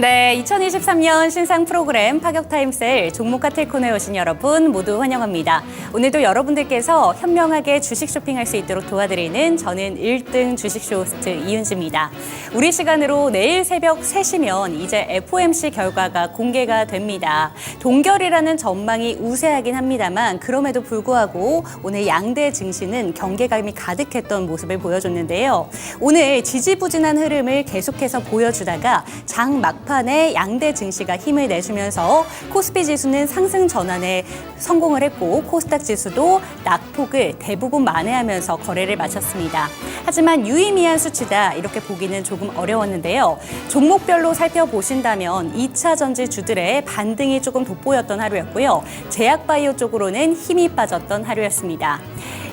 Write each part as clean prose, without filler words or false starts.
네, 2023년 신상 프로그램 파격타임세일 종목 카텔 코너에 오신 여러분 모두 환영합니다. 오늘도 여러분들께서 현명하게 주식 쇼핑할 수 있도록 도와드리는 저는 1등 주식쇼 호스트 이윤지입니다. 우리 시간으로 내일 새벽 3시면 이제 FOMC 결과가 공개가 됩니다. 동결이라는 전망이 우세하긴 합니다만 그럼에도 불구하고 오늘 양대 증시는 경계감이 가득했던 모습을 보여줬는데요. 오늘 지지부진한 흐름을 계속해서 보여주다가 장 막판에 양대 증시가 힘을 내주면서 코스피 지수는 상승 전환에 성공을 했고 코스닥 지수도 낙폭을 대부분 만회하면서 거래를 마쳤습니다. 하지만 유의미한 수치다 이렇게 보기는 조금 어려웠는데요. 종목별로 살펴보신다면 2차 전지주들의 반등이 조금 돋보였던 하루였고요. 제약바이오 쪽으로는 힘이 빠졌던 하루였습니다.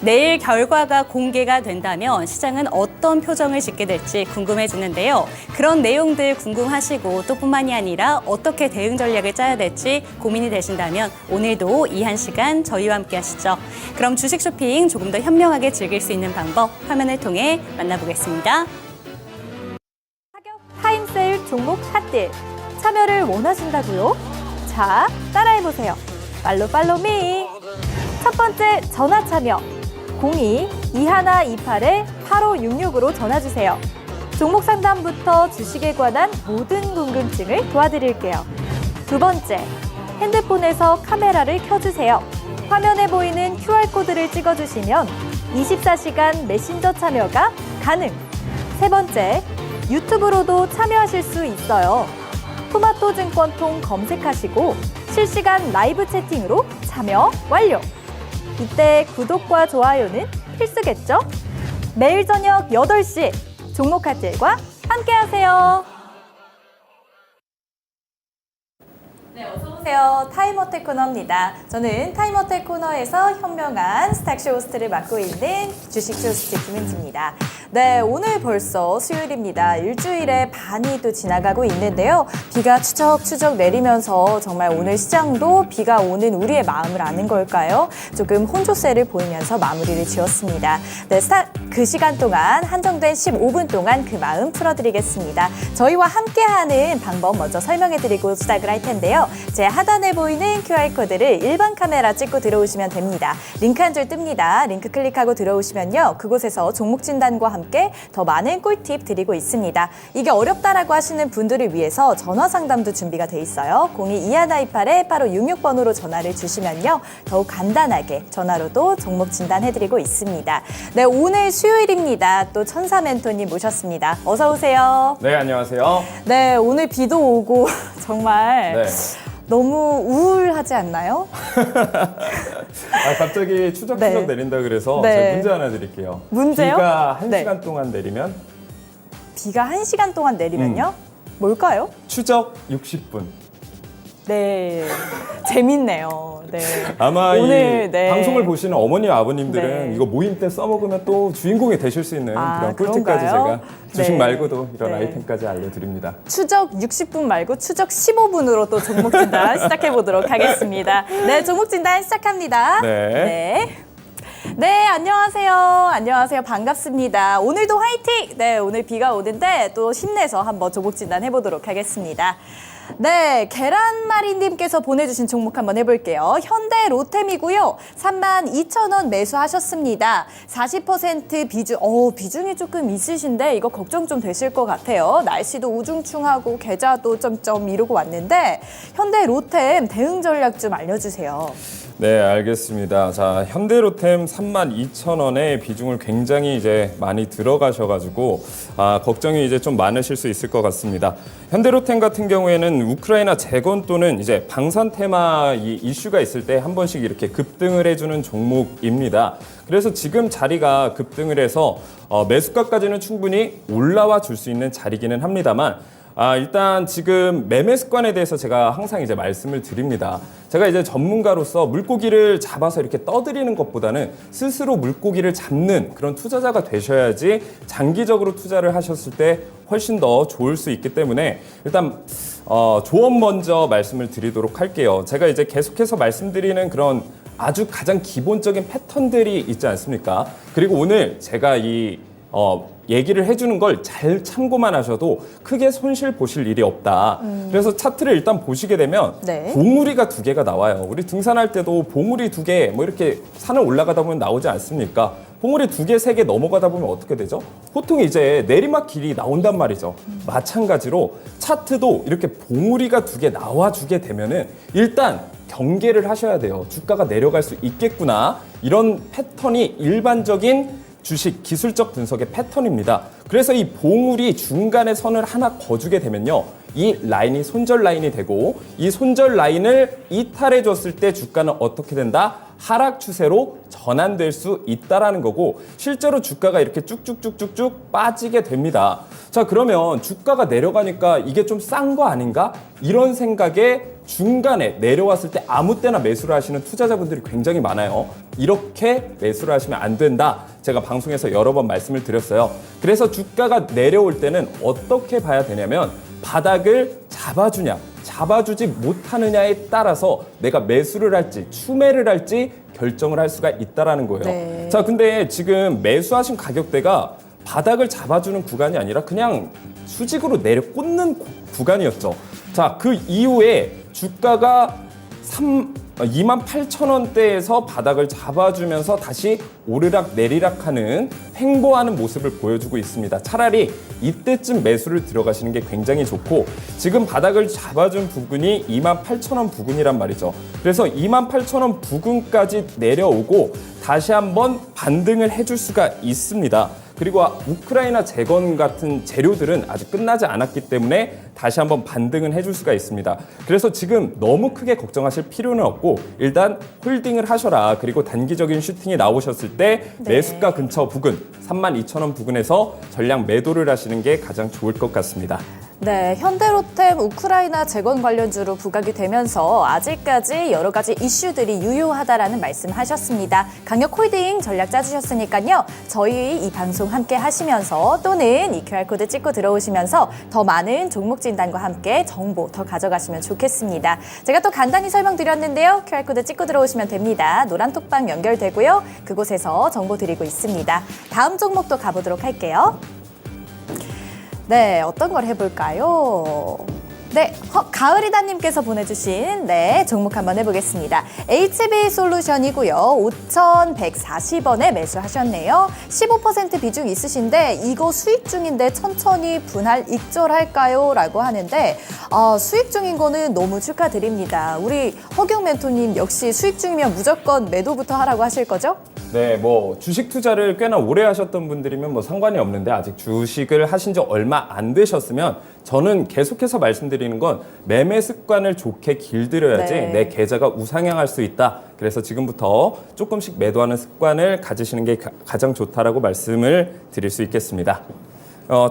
내일 결과가 공개가 된다면 시장은 어떤 표정을 짓게 될지 궁금해지는데요. 그런 내용들 궁금하시고 또 뿐만이 아니라 어떻게 대응 전략을 짜야 될지 고민이 되신다면 오늘도 이 한 시간 저희와 함께 하시죠. 그럼 주식 쇼핑 조금 더 현명하게 즐길 수 있는 방법 화면을 통해 만나보겠습니다. 파격 타임세일 종목 핫딜 참여를 원하신다고요? 자, 따라해보세요. 팔로미. 첫 번째 전화 참여 02-2128-8566으로 전화주세요. 종목 상담부터 주식에 관한 모든 궁금증을 도와드릴게요. 두 번째, 핸드폰에서 카메라를 켜주세요. 화면에 보이는 QR코드를 찍어주시면 24시간 메신저 참여가 가능. 세 번째, 유튜브로도 참여하실 수 있어요. 토마토증권통 검색하시고 실시간 라이브 채팅으로 참여 완료. 이때 구독과 좋아요는 필수겠죠? 매일 저녁 8시 종목 카텔과 함께하세요. 네, 어서 오세요. 타임어택 코너입니다. 저는 타임어택 코너에서 현명한 스탁쇼 호스트를 맡고 있는 주식쇼 호스트 김은지입니다. 네, 오늘 벌써 수요일입니다. 일주일의 반이 또 지나가고 있는데요. 비가 추적추적 내리면서 정말 오늘 시장도 비가 오는 우리의 마음을 아는 걸까요? 조금 혼조세를 보이면서 마무리를 지었습니다. 네, 그 시간 동안 한정된 15분 동안 그 마음 풀어드리겠습니다. 저희와 함께하는 방법 먼저 설명해드리고 시작을 할 텐데요. 제 하단에 보이는 QR코드를 일반 카메라 찍고 들어오시면 됩니다. 링크 한 줄 뜹니다. 링크 클릭하고 들어오시면요. 그곳에서 종목 진단과 함께 더 많은 꿀팁 드리고 있습니다. 이게 어렵다라고 하시는 분들을 위해서 전화 상담도 준비가 돼 있어요. 02-2128-8566번으로 전화를 주시면요. 더욱 간단하게 전화로도 종목 진단해드리고 있습니다. 네, 오늘 수요일입니다. 또 천사 멘토님 모셨습니다. 어서 오세요. 네, 안녕하세요. 네, 오늘 비도 오고 정말 네. 너무 우울하지 않나요? 갑자기 추적추적 네. 내린다 그래서 네. 제가 문제 하나 드릴게요. 문제요? 비가 1시간 네. 동안 내리면 비가 1시간 동안 내리면요? 뭘까요? 추적 60분. 네, 재밌네요. 네. 아마 오늘, 이 네. 방송을 보시는 어머니 아버님들은 네. 이거 모임 때 써먹으면 또 주인공이 되실 수 있는 그런 꿀팁까지 그런가요? 제가 주식 네. 말고도 이런 네. 아이템까지 알려드립니다. 추적 60분 말고 추적 15분으로 또 종목 진단 시작해 보도록 하겠습니다. 네, 종목 진단 시작합니다. 네. 네. 네, 안녕하세요. 안녕하세요. 반갑습니다. 오늘도 화이팅! 네, 오늘 비가 오는데 또 힘내서 한번 종목 진단 해보도록 하겠습니다. 네, 계란말이님께서 보내주신 종목 한번 해볼게요. 현대 로템이고요. 32,000원 매수하셨습니다. 40% 비중, 비중이 조금 있으신데 이거 걱정 좀 되실 것 같아요. 날씨도 우중충하고 계좌도 점점 이루고 왔는데 현대 로템 대응 전략 좀 알려주세요. 네, 알겠습니다. 자, 현대로템 32,000원에 비중을 굉장히 이제 많이 들어가셔가지고 걱정이 이제 좀 많으실 수 있을 것 같습니다. 현대로템 같은 경우에는 우크라이나 재건 또는 이제 방산 테마 이슈가 있을 때 한 번씩 이렇게 급등을 해주는 종목입니다. 그래서 지금 자리가 급등을 해서 매수가까지는 충분히 올라와 줄 수 있는 자리기는 합니다만 일단 지금 매매 습관에 대해서 제가 항상 이제 말씀을 드립니다. 제가 이제 전문가로서 물고기를 잡아서 이렇게 떠들이는 것보다는 스스로 물고기를 잡는 그런 투자자가 되셔야지 장기적으로 투자를 하셨을 때 훨씬 더 좋을 수 있기 때문에 일단 조언 먼저 말씀을 드리도록 할게요. 제가 이제 계속해서 말씀드리는 그런 아주 가장 기본적인 패턴들이 있지 않습니까? 그리고 오늘 제가 이 얘기를 해주는 걸 잘 참고만 하셔도 크게 손실 보실 일이 없다. 그래서 차트를 일단 보시게 되면 네. 봉우리가 2개가 나와요. 우리 등산할 때도 봉우리 2개 뭐 이렇게 산을 올라가다 보면 나오지 않습니까? 봉우리 2개, 3개 넘어가다 보면 어떻게 되죠? 보통 이제 내리막 길이 나온단 말이죠. 마찬가지로 차트도 이렇게 봉우리가 2개 나와주게 되면은 일단 경계를 하셔야 돼요. 주가가 내려갈 수 있겠구나. 이런 패턴이 일반적인 주식 기술적 분석의 패턴입니다. 그래서 이 봉우리 중간에 선을 하나 거주게 되면요. 이 라인이 손절 라인이 되고 이 손절 라인을 이탈해 줬을 때 주가는 어떻게 된다? 하락 추세로 전환될 수 있다라는 거고 실제로 주가가 이렇게 쭉쭉쭉쭉쭉 빠지게 됩니다. 자, 그러면 주가가 내려가니까 이게 좀 싼 거 아닌가? 이런 생각에 중간에 내려왔을 때 아무 때나 매수를 하시는 투자자분들이 굉장히 많아요. 이렇게 매수를 하시면 안 된다. 제가 방송에서 여러 번 말씀을 드렸어요. 그래서 주가가 내려올 때는 어떻게 봐야 되냐면 바닥을 잡아주냐, 잡아주지 못하느냐에 따라서 내가 매수를 할지 추매를 할지 결정을 할 수가 있다라는 거예요. 네. 자, 근데 지금 매수하신 가격대가 바닥을 잡아주는 구간이 아니라 그냥 수직으로 내려 꽂는 구간이었죠. 자, 그 이후에 주가가 28,000원대에서 바닥을 잡아주면서 다시 오르락 내리락하는 횡보하는 모습을 보여주고 있습니다. 차라리 이때쯤 매수를 들어가시는 게 굉장히 좋고 지금 바닥을 잡아준 부근이 28,000원 부근이란 말이죠. 그래서 28,000원 부근까지 내려오고 다시 한번 반등을 해줄 수가 있습니다. 그리고 우크라이나 재건 같은 재료들은 아직 끝나지 않았기 때문에 다시 한번 반등은 해줄 수가 있습니다. 그래서 지금 너무 크게 걱정하실 필요는 없고 일단 홀딩을 하셔라. 그리고 단기적인 슈팅이 나오셨을 때 매수가 근처 부근 32,000원 부근에서 전량 매도를 하시는 게 가장 좋을 것 같습니다. 네, 현대로템 우크라이나 재건 관련주로 부각이 되면서 아직까지 여러 가지 이슈들이 유효하다라는 말씀하셨습니다. 강력 홀딩 전략 짜주셨으니까요. 저희 이 방송 함께 하시면서 또는 이 QR코드 찍고 들어오시면서 더 많은 종목 진단과 함께 정보 더 가져가시면 좋겠습니다. 제가 또 간단히 설명드렸는데요. QR코드 찍고 들어오시면 됩니다. 노란 톡방 연결되고요. 그곳에서 정보 드리고 있습니다. 다음 종목도 가보도록 할게요. 네, 어떤 걸 해볼까요? 네, 가을이다님께서 보내주신 종목 한번 해보겠습니다. HB솔루션이고요. 5,140원에 매수하셨네요. 15% 비중 있으신데 이거 수익 중인데 천천히 분할 익절할까요? 라고 하는데 수익 중인 거는 너무 축하드립니다. 우리 허경 멘토님 역시 수익 중이면 무조건 매도부터 하라고 하실 거죠? 네, 뭐 주식 투자를 꽤나 오래 하셨던 분들이면 뭐 상관이 없는데 아직 주식을 하신 지 얼마 안 되셨으면 저는 계속해서 말씀드리는 건 매매 습관을 좋게 길들여야지 내 계좌가 우상향할 수 있다. 그래서 지금부터 조금씩 매도하는 습관을 가지시는 게 가장 좋다라고 말씀을 드릴 수 있겠습니다.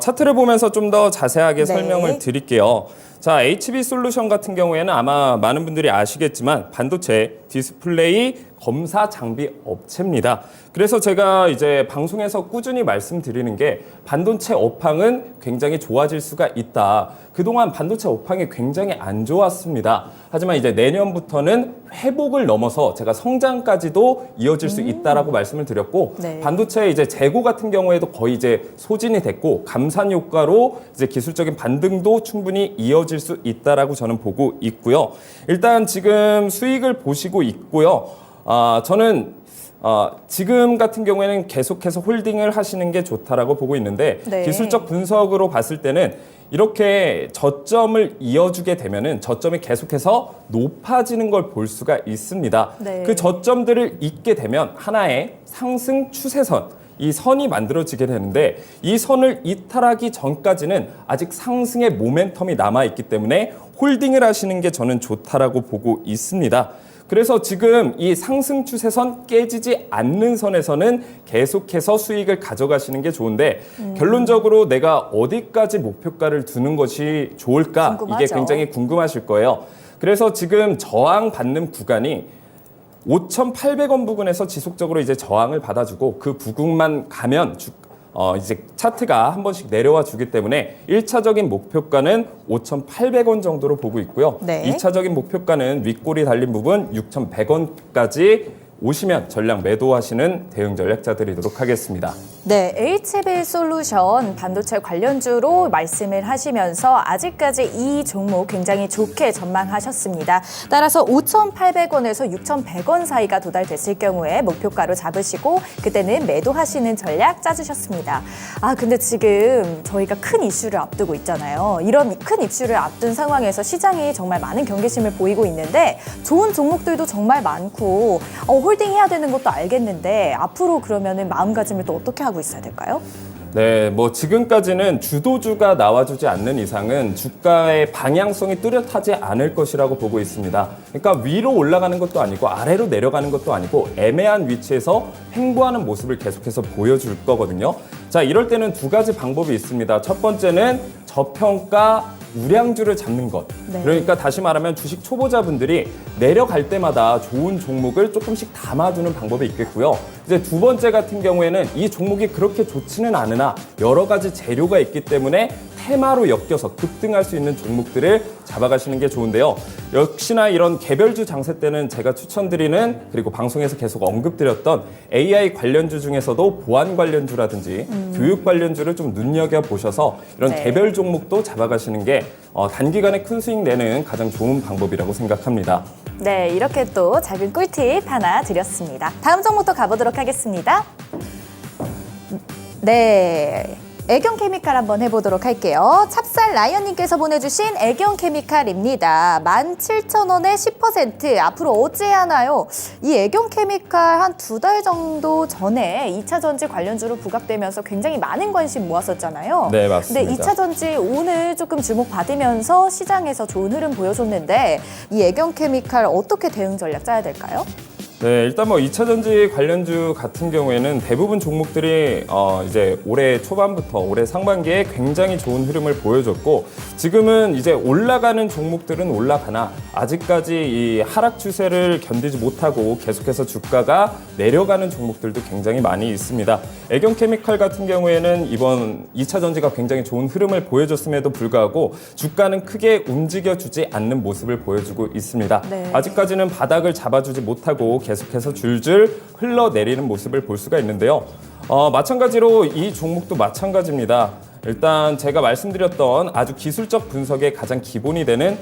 차트를 보면서 좀 더 자세하게 설명을 드릴게요. 자, HB솔루션 같은 경우에는 아마 많은 분들이 아시겠지만 반도체, 디스플레이, 검사 장비 업체입니다. 그래서 제가 이제 방송에서 꾸준히 말씀드리는 게 반도체 업황은 굉장히 좋아질 수가 있다. 그동안 반도체 업황이 굉장히 안 좋았습니다. 하지만 이제 내년부터는 회복을 넘어서 제가 성장까지도 이어질 수 있다라고 말씀을 드렸고 반도체 이제 재고 같은 경우에도 거의 이제 소진이 됐고 감산 효과로 이제 기술적인 반등도 충분히 이어질 수 있다라고 저는 보고 있고요. 일단 지금 수익을 보시고 있고요. 저는 지금 같은 경우에는 계속해서 홀딩을 하시는 게 좋다라고 보고 있는데 기술적 분석으로 봤을 때는 이렇게 저점을 이어주게 되면은 저점이 계속해서 높아지는 걸 볼 수가 있습니다. 그 저점들을 잇게 되면 하나의 상승 추세선 이 선이 만들어지게 되는데 이 선을 이탈하기 전까지는 아직 상승의 모멘텀이 남아있기 때문에 홀딩을 하시는 게 저는 좋다라고 보고 있습니다. 그래서 지금 이 상승 추세선 깨지지 않는 선에서는 계속해서 수익을 가져가시는 게 좋은데 결론적으로 내가 어디까지 목표가를 두는 것이 좋을까? 궁금하죠. 이게 굉장히 궁금하실 거예요. 그래서 지금 저항받는 구간이 5,800원 부근에서 지속적으로 이제 저항을 받아주고 그 부근만 가면 이제 차트가 한 번씩 내려와 주기 때문에 1차적인 목표가는 5,800원 정도로 보고 있고요. 2차적인 목표가는 윗골이 달린 부분 6,100원까지 오시면 전량 매도하시는 대응 전략자 드리도록 하겠습니다. 네, HB 솔루션 반도체 관련주로 말씀을 하시면서 아직까지 이 종목 굉장히 좋게 전망하셨습니다. 따라서 5,800원에서 6,100원 사이가 도달됐을 경우에 목표가로 잡으시고 그때는 매도하시는 전략 짜주셨습니다. 근데 지금 저희가 큰 이슈를 앞두고 있잖아요. 이런 큰 이슈를 앞둔 상황에서 시장이 정말 많은 경계심을 보이고 있는데 좋은 종목들도 정말 많고 홀딩해야 되는 것도 알겠는데 앞으로 그러면은 마음가짐을 또 어떻게 하고 있어야 될까요? 네, 뭐 지금까지는 주도주가 나와주지 않는 이상은 주가의 방향성이 뚜렷하지 않을 것이라고 보고 있습니다. 그러니까 위로 올라가는 것도 아니고 아래로 내려가는 것도 아니고 애매한 위치에서 횡보하는 모습을 계속해서 보여줄 거거든요. 자, 이럴 때는 두 가지 방법이 있습니다. 첫 번째는 저평가 우량주를 잡는 것. 네. 그러니까 다시 말하면 주식 초보자분들이 내려갈 때마다 좋은 종목을 조금씩 담아두는 방법이 있겠고요. 이제 두 번째 같은 경우에는 이 종목이 그렇게 좋지는 않으나 여러 가지 재료가 있기 때문에 테마로 엮여서 급등할 수 있는 종목들을 잡아가시는 게 좋은데요. 역시나 이런 개별주 장세 때는 제가 추천드리는 그리고 방송에서 계속 언급드렸던 AI 관련주 중에서도 보안 관련주라든지 교육 관련주를 좀 눈여겨보셔서 이런 네. 개별 종목도 잡아가시는 게 단기간에 큰 수익 내는 가장 좋은 방법이라고 생각합니다. 네, 이렇게 또 작은 꿀팁 하나 드렸습니다. 다음 종목도 가보도록 하겠습니다. 네. 애경케미칼 한번 해보도록 할게요. 찹쌀 라이언님께서 보내주신 애경케미칼입니다. 17,000원에 10%. 앞으로 어찌 하나요? 이 애경케미칼 한 2달 정도 전에 2차 전지 관련주로 부각되면서 굉장히 많은 관심 모았었잖아요. 네, 맞습니다. 근데 2차 전지 오늘 조금 주목받으면서 시장에서 좋은 흐름 보여줬는데 이 애경케미칼 어떻게 대응 전략 짜야 될까요? 네, 일단 뭐 2차 전지 관련주 같은 경우에는 대부분 종목들이 이제 올해 초반부터 올해 상반기에 굉장히 좋은 흐름을 보여줬고 지금은 이제 올라가는 종목들은 올라가나 아직까지 이 하락 추세를 견디지 못하고 계속해서 주가가 내려가는 종목들도 굉장히 많이 있습니다. 애경케미칼 같은 경우에는 이번 2차 전지가 굉장히 좋은 흐름을 보여줬음에도 불구하고 주가는 크게 움직여주지 않는 모습을 보여주고 있습니다. 네. 아직까지는 바닥을 잡아주지 못하고 계속해서 줄줄 흘러내리는 모습을 볼 수가 있는데요. 마찬가지로 이 종목도 마찬가지입니다. 일단 제가 말씀드렸던 아주 기술적 분석의 가장 기본이 되는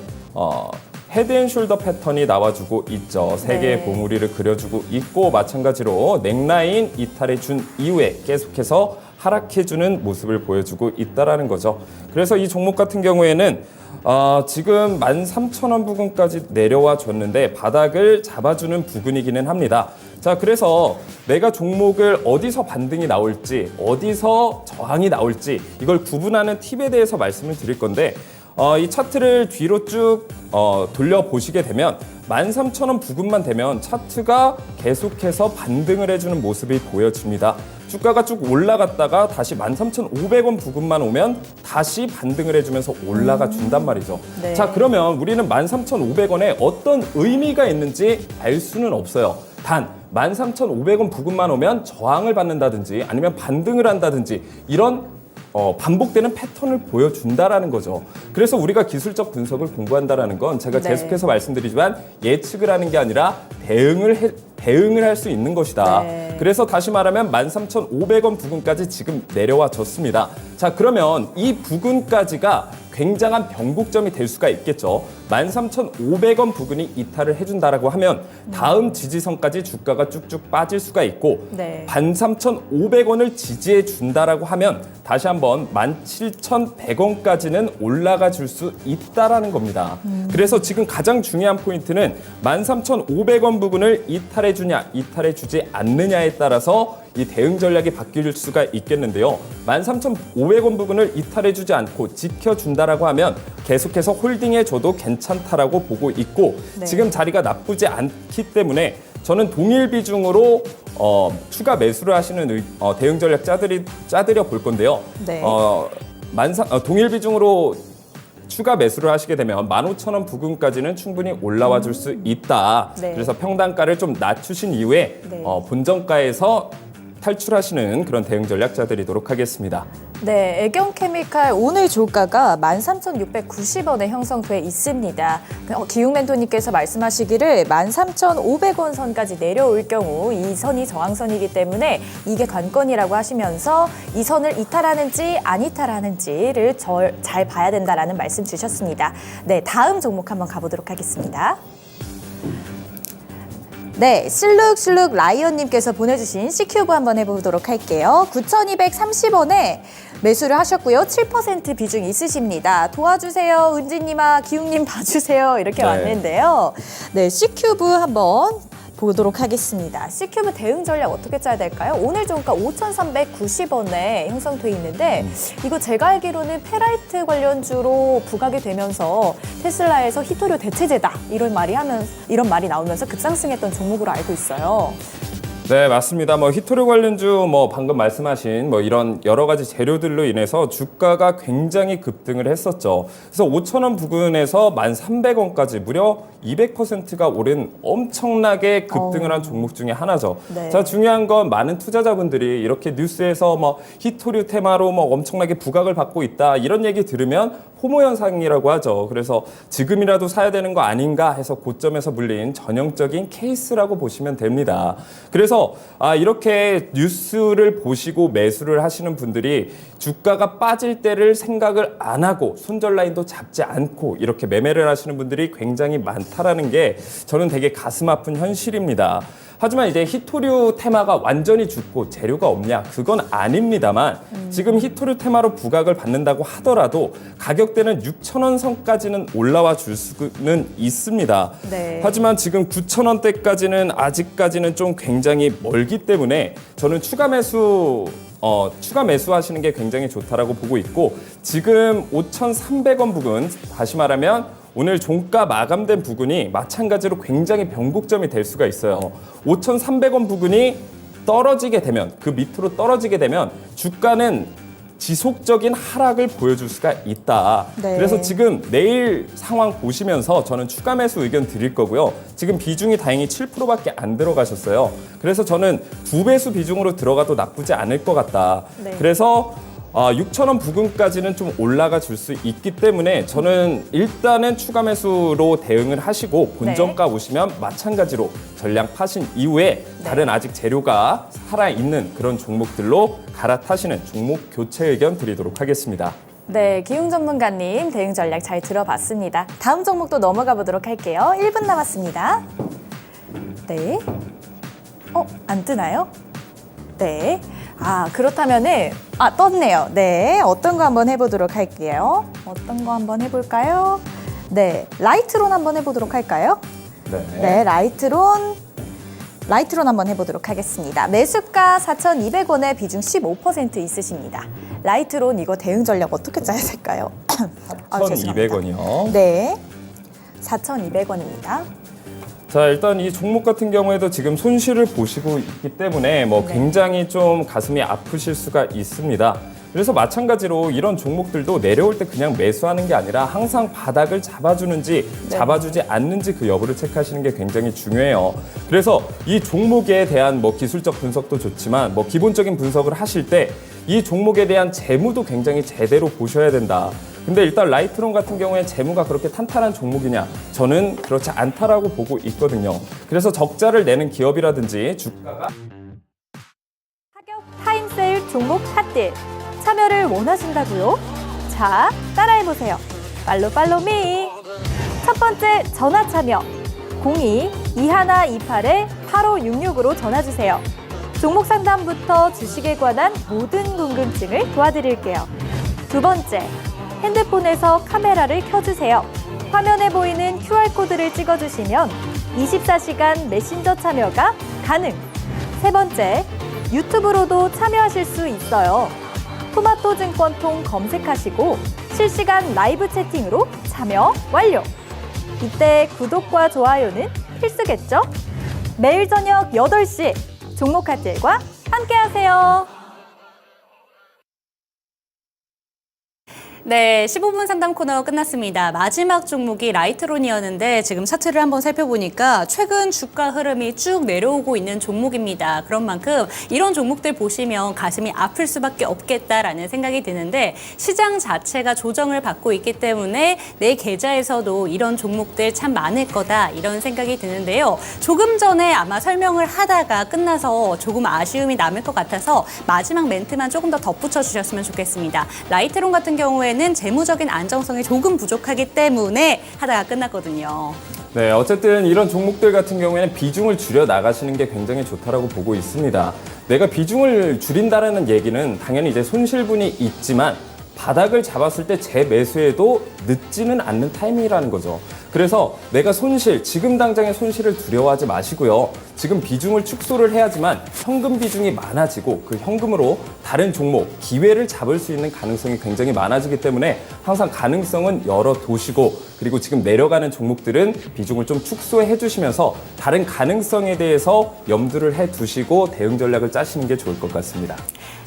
헤드앤숄더 패턴이 나와주고 있죠. 세 개의 네. 봉우리를 그려주고 있고 마찬가지로 넥라인 이탈해 준 이후에 계속해서 하락해주는 모습을 보여주고 있다라는 거죠. 그래서 이 종목 같은 경우에는 지금 13,000원 부근까지 내려와 줬는데 바닥을 잡아주는 부근이기는 합니다. 자, 그래서 내가 종목을 어디서 반등이 나올지 어디서 저항이 나올지 이걸 구분하는 팁에 대해서 말씀을 드릴 건데 이 차트를 뒤로 쭉 돌려보시게 되면 13,000원 부근만 되면 차트가 계속해서 반등을 해주는 모습이 보여집니다. 주가가 쭉 올라갔다가 다시 13,500원 부근만 오면 다시 반등을 해주면서 올라가 준단 말이죠. 네. 자, 그러면 우리는 13,500원에 어떤 의미가 있는지 알 수는 없어요. 단 13,500원 부근만 오면 저항을 받는다든지 아니면 반등을 한다든지 이런 반복되는 패턴을 보여준다라는 거죠. 그래서 우리가 기술적 분석을 공부한다라는 건 제가 네. 계속해서 말씀드리지만 예측을 하는 게 아니라 대응을 할 수 있는 것이다. 네. 그래서 다시 말하면 13,500원 부근까지 지금 내려와 줬습니다. 자, 그러면 이 부근까지가 굉장한 변곡점이 될 수가 있겠죠. 13,500원 부근이 이탈을 해준다라고 하면 다음 지지선까지 주가가 쭉쭉 빠질 수가 있고 네. 13,500원을 지지해 준다라고 하면 다시 한번 17,100원까지는 올라가 줄 수 있다라는 겁니다. 그래서 지금 가장 중요한 포인트는 13,500원 부근을 이탈해 주냐, 이탈해 주지 않느냐에 따라서 이 대응 전략이 바뀔 수가 있겠는데요. 13,500원 부근을 이탈해 주지 않고 지켜준다라고 하면 계속해서 홀딩해 줘도 괜찮다라고 보고 있고 네. 지금 자리가 나쁘지 않기 때문에 저는 동일 비중으로 추가 매수를 하시는 대응 전략 짜드려 볼 건데요. 네. 동일 비중으로 추가 매수를 하시게 되면 15,000원 부근까지는 충분히 올라와 줄 수 있다. 네. 그래서 평단가를 좀 낮추신 이후에 네. 본정가에서 탈출하시는 그런 대응 전략 짜드리도록 하겠습니다. 네, 애경케미칼 오늘 주가가 13,690원에 형성돼 있습니다. 기웅 멘토님께서 말씀하시기를 13,500원 선까지 내려올 경우 이 선이 저항선이기 때문에 이게 관건이라고 하시면서 이 선을 이탈하는지 안 이탈하는지를 잘 봐야 된다라는 말씀 주셨습니다. 네, 다음 종목 한번 가보도록 하겠습니다. 네, 실룩실룩 라이언님께서 보내주신 C큐브 한번 해보도록 할게요. 9,230원에 매수를 하셨고요. 7% 비중 있으십니다. 도와주세요. 은지님아, 기웅님 봐주세요. 이렇게 네. 왔는데요. 네, C큐브 한번 보도록 하겠습니다. C큐브 대응 전략 어떻게 짜야 될까요? 오늘 종가 5,390원에 형성돼 있는데 이거 제가 알기로는 페라이트 관련주로 부각이 되면서 테슬라에서 히토류 대체제다 이런 말이 나오면서 급상승했던 종목으로 알고 있어요. 네, 맞습니다. 히토류 관련주 방금 말씀하신 이런 여러 가지 재료들로 인해서 주가가 굉장히 급등을 했었죠. 그래서 5,000원 부근에서 1,300원까지 무려 200%가 오른 엄청나게 급등을 한 종목 중에 하나죠. 네. 자, 중요한 건 많은 투자자분들이 이렇게 뉴스에서 히토류 테마로 엄청나게 부각을 받고 있다 이런 얘기 들으면 포모 현상이라고 하죠. 그래서 지금이라도 사야 되는 거 아닌가 해서 고점에서 물린 전형적인 케이스라고 보시면 됩니다. 그래서 이렇게 뉴스를 보시고 매수를 하시는 분들이 주가가 빠질 때를 생각을 안 하고 손절 라인도 잡지 않고 이렇게 매매를 하시는 분들이 굉장히 많다라는 게 저는 되게 가슴 아픈 현실입니다. 하지만 이제 히토류 테마가 완전히 죽고 재료가 없냐? 그건 아닙니다만 지금 히토류 테마로 부각을 받는다고 하더라도 가격대는 6,000원 선까지는 올라와 줄 수는 있습니다. 네. 하지만 지금 9,000원대까지는 아직까지는 좀 굉장히 멀기 때문에 저는 추가 매수하시는 게 굉장히 좋다라고 보고 있고 지금 5,300원 부근 다시 말하면 오늘 종가 마감된 부근이 마찬가지로 굉장히 변곡점이 될 수가 있어요. 5,300원 부근이 떨어지게 되면 그 밑으로 떨어지게 되면 주가는 지속적인 하락을 보여줄 수가 있다. 네. 그래서 지금 내일 상황 보시면서 저는 추가 매수 의견 드릴 거고요. 지금 비중이 다행히 7%밖에 안 들어가셨어요. 그래서 저는 2배수 비중으로 들어가도 나쁘지 않을 것 같다. 네. 그래서 6,000원 부근까지는 좀 올라가 줄 수 있기 때문에 저는 일단은 추가 매수로 대응을 하시고 본전가 오시면 마찬가지로 전량 파신 이후에 다른 아직 재료가 살아있는 그런 종목들로 갈아타시는 종목 교체 의견 드리도록 하겠습니다. 네, 기웅 전문가님 대응 전략 잘 들어봤습니다. 다음 종목도 넘어가 보도록 할게요. 1분 남았습니다. 네. 안 뜨나요? 네. 그렇다면은 떴네요. 네, 어떤 거 한번 해보도록 할게요. 어떤 거 한번 해볼까요? 네, 라이트론 한번 해보도록 할까요? 네, 라이트론 한번 해보도록 하겠습니다. 매수가 4,200원에 비중 15% 있으십니다. 라이트론 이거 대응 전략 어떻게 짜야 될까요? 4,200원이요. 네, 4,200원입니다. 자, 일단 이 종목 같은 경우에도 지금 손실을 보시고 있기 때문에 굉장히 좀 가슴이 아프실 수가 있습니다. 그래서 마찬가지로 이런 종목들도 내려올 때 그냥 매수하는 게 아니라 항상 바닥을 잡아주는지 잡아주지 않는지 그 여부를 체크하시는 게 굉장히 중요해요. 그래서 이 종목에 대한 기술적 분석도 좋지만 기본적인 분석을 하실 때 이 종목에 대한 재무도 굉장히 제대로 보셔야 된다. 근데 일단 라이트론 같은 경우에 재무가 그렇게 탄탄한 종목이냐? 저는 그렇지 않다라고 보고 있거든요. 그래서 적자를 내는 기업이라든지 주가가 가격 타임세일 종목 핫딜 참여를 원하신다고요? 자, 따라해보세요. 팔로미. 첫 번째 전화 참여 02-2128-8566으로 전화주세요. 종목 상담부터 주식에 관한 모든 궁금증을 도와드릴게요. 두 번째, 핸드폰에서 카메라를 켜주세요. 화면에 보이는 QR코드를 찍어주시면 24시간 메신저 참여가 가능. 세 번째, 유튜브로도 참여하실 수 있어요. 토마토 증권통 검색하시고 실시간 라이브 채팅으로 참여 완료. 이때 구독과 좋아요는 필수겠죠? 매일 저녁 8시 종목 핫딜과 함께하세요. 네, 15분 상담 코너 끝났습니다. 마지막 종목이 라이트론이었는데 지금 차트를 한번 살펴보니까 최근 주가 흐름이 쭉 내려오고 있는 종목입니다. 그런 만큼 이런 종목들 보시면 가슴이 아플 수밖에 없겠다라는 생각이 드는데 시장 자체가 조정을 받고 있기 때문에 내 계좌에서도 이런 종목들 참 많을 거다 이런 생각이 드는데요. 조금 전에 아마 설명을 하다가 끝나서 조금 아쉬움이 남을 것 같아서 마지막 멘트만 조금 더 덧붙여 주셨으면 좋겠습니다. 라이트론 같은 경우에는 재무적인 안정성이 조금 부족하기 때문에 하다가 끝났거든요. 네, 어쨌든 이런 종목들 같은 경우에는 비중을 줄여 나가시는 게 굉장히 좋다라고 보고 있습니다. 내가 비중을 줄인다는 얘기는 당연히 이제 손실분이 있지만 바닥을 잡았을 때 재매수해도 늦지는 않는 타이밍이라는 거죠. 그래서 내가 지금 당장의 손실을 두려워하지 마시고요. 지금 비중을 축소를 해야지만 현금 비중이 많아지고 그 현금으로 다른 종목, 기회를 잡을 수 있는 가능성이 굉장히 많아지기 때문에 항상 가능성은 열어두시고 그리고 지금 내려가는 종목들은 비중을 좀 축소해 주시면서 다른 가능성에 대해서 염두를 해 두시고 대응 전략을 짜시는 게 좋을 것 같습니다.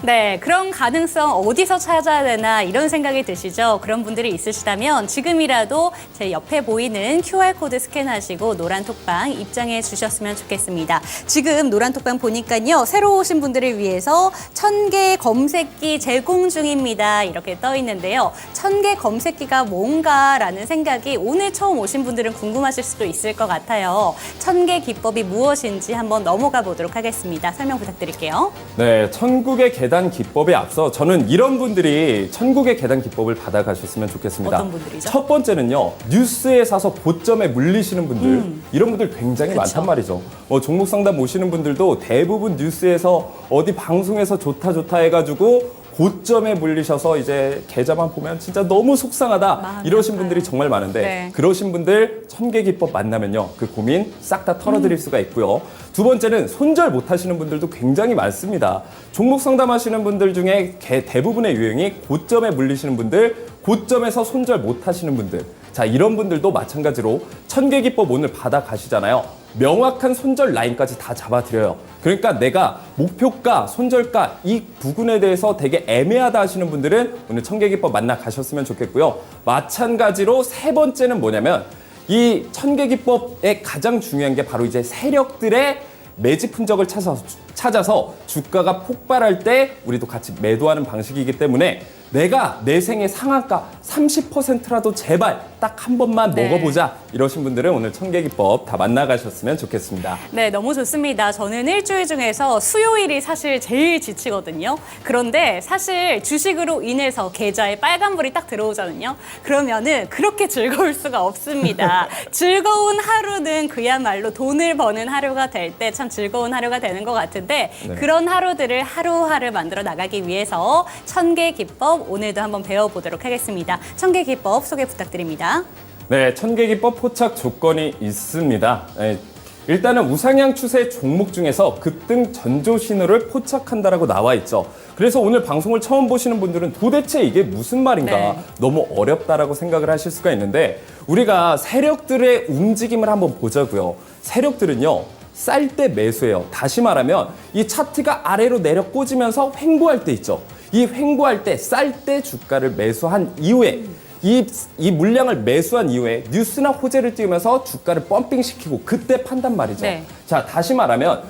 네, 그런 가능성 어디서 찾아야 되나 이런 생각이 드시죠? 그런 분들이 있으시다면 지금이라도 제 옆에 보이는 QR코드 스캔하시고 노란 톡방 입장해 주셨으면 좋겠습니다. 지금 노란 톡방 보니까요. 새로 오신 분들을 위해서 1000개 검색기 제공 중입니다. 이렇게 떠 있는데요. 1000개 검색기가 뭔가라는 생각이 오늘 처음 오신 분들은 궁금하실 수도 있을 것 같아요. 1000개 기법이 무엇인지 한번 넘어가 보도록 하겠습니다. 설명 부탁드릴게요. 네, 천국의 계단 기법에 앞서 저는 이런 분들이 천국의 계단 기법을 받아가셨으면 좋겠습니다. 어떤 분들이죠? 첫 번째는요, 뉴스에 사서 고점에 물리시는 분들, 이런 분들 굉장히 그쵸. 많단 말이죠. 종목 상담 오시는 분들도 대부분 뉴스에서 어디 방송에서 좋다 해가지고 고점에 물리셔서 이제 계좌만 보면 진짜 너무 속상하다 이러신 분들이 정말 많은데 네. 그러신 분들 1000개 기법 만나면요 그 고민 싹 다 털어드릴 수가 있고요. 두 번째는 손절 못 하시는 분들도 굉장히 많습니다. 종목 상담하시는 분들 중에 대부분의 유형이 고점에 물리시는 분들, 고점에서 손절 못 하시는 분들, 자 이런 분들도 마찬가지로 1000개 기법 오늘 받아 가시잖아요. 명확한 손절 라인까지 다 잡아드려요. 그러니까 내가 목표가, 손절가 이 부분에 대해서 되게 애매하다 하시는 분들은 오늘 1000개 기법 만나 가셨으면 좋겠고요. 마찬가지로 세 번째는 뭐냐면 이 1000개 기법의 가장 중요한 게 바로 이제 세력들의 매집 흔적을 찾아서 주가가 폭발할 때 우리도 같이 매도하는 방식이기 때문에 내가 내 생애 상한가 30%라도 제발 딱 한 번만 네. 먹어보자 이러신 분들은 오늘 1000개 기법 다 만나가셨으면 좋겠습니다. 네, 너무 좋습니다. 저는 일주일 중에서 수요일이 사실 제일 지치거든요. 그런데 사실 주식으로 인해서 계좌에 빨간불이 딱 들어오잖아요. 그러면은 그렇게 즐거울 수가 없습니다. 즐거운 하루는 그야말로 돈을 버는 하루가 될 때 참 즐거운 하루가 되는 것 같은데 네. 그런 하루들을 하루하루 만들어 나가기 위해서 1000개 기법 오늘도 한번 배워보도록 하겠습니다. 1000개 기법 소개 부탁드립니다. 네, 1000개 기법 포착 조건이 있습니다. 네, 일단은 우상향 추세 종목 중에서 급등 전조 신호를 포착한다라고 나와 있죠. 그래서 오늘 방송을 처음 보시는 분들은 도대체 이게 무슨 말인가 네. 너무 어렵다라고 생각을 하실 수가 있는데 우리가 세력들의 움직임을 한번 보자고요. 세력들은요. 쌀 때 매수해요. 다시 말하면 이 차트가 아래로 내려 꽂으면서 횡보할 때 있죠. 이 횡보할 때 쌀 때 주가를 매수한 이후에 이 물량을 매수한 이후에 뉴스나 호재를 띄우면서 주가를 펌핑시키고 그때 판단 말이죠. 네. 자, 다시 말하면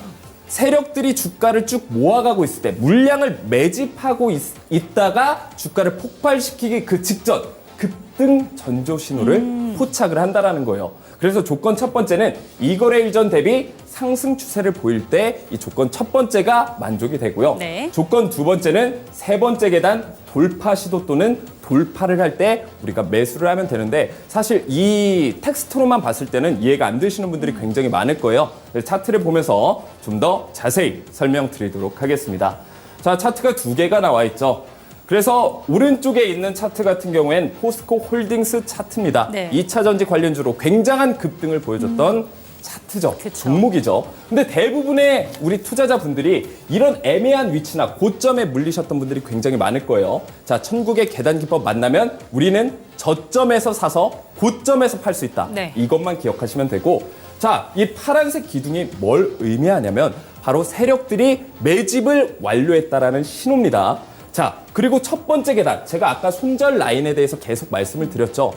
세력들이 주가를 쭉 모아가고 있을 때 물량을 매집하고 있다가 주가를 폭발시키기 그 직전 급등 전조 신호를 포착을 한다라는 거예요. 그래서 조건 첫 번째는 이거래 일전 대비 상승 추세를 보일 때 이 조건 첫 번째가 만족이 되고요. 네. 조건 두 번째는 세 번째 계단 돌파 시도 또는 돌파를 할 때 우리가 매수를 하면 되는데 사실 이 텍스트로만 봤을 때는 이해가 안 되시는 분들이 굉장히 많을 거예요. 그래서 차트를 보면서 좀 더 자세히 설명드리도록 하겠습니다. 자, 차트가 두 개가 나와 있죠. 그래서 오른쪽에 있는 차트 같은 경우엔 포스코 홀딩스 차트입니다. 네. 2차 전지 관련주로 굉장한 급등을 보여줬던 차트죠. 그쵸. 종목이죠. 근데 대부분의 우리 투자자분들이 이런 애매한 위치나 고점에 물리셨던 분들이 굉장히 많을 거예요. 자, 천국의 계단 기법 만나면 우리는 저점에서 사서 고점에서 팔 수 있다. 네. 이것만 기억하시면 되고 자, 이 파란색 기둥이 뭘 의미하냐면 바로 세력들이 매집을 완료했다라는 신호입니다. 자, 그리고 첫 번째 계단. 제가 아까 손절 라인에 대해서 계속 말씀을 드렸죠.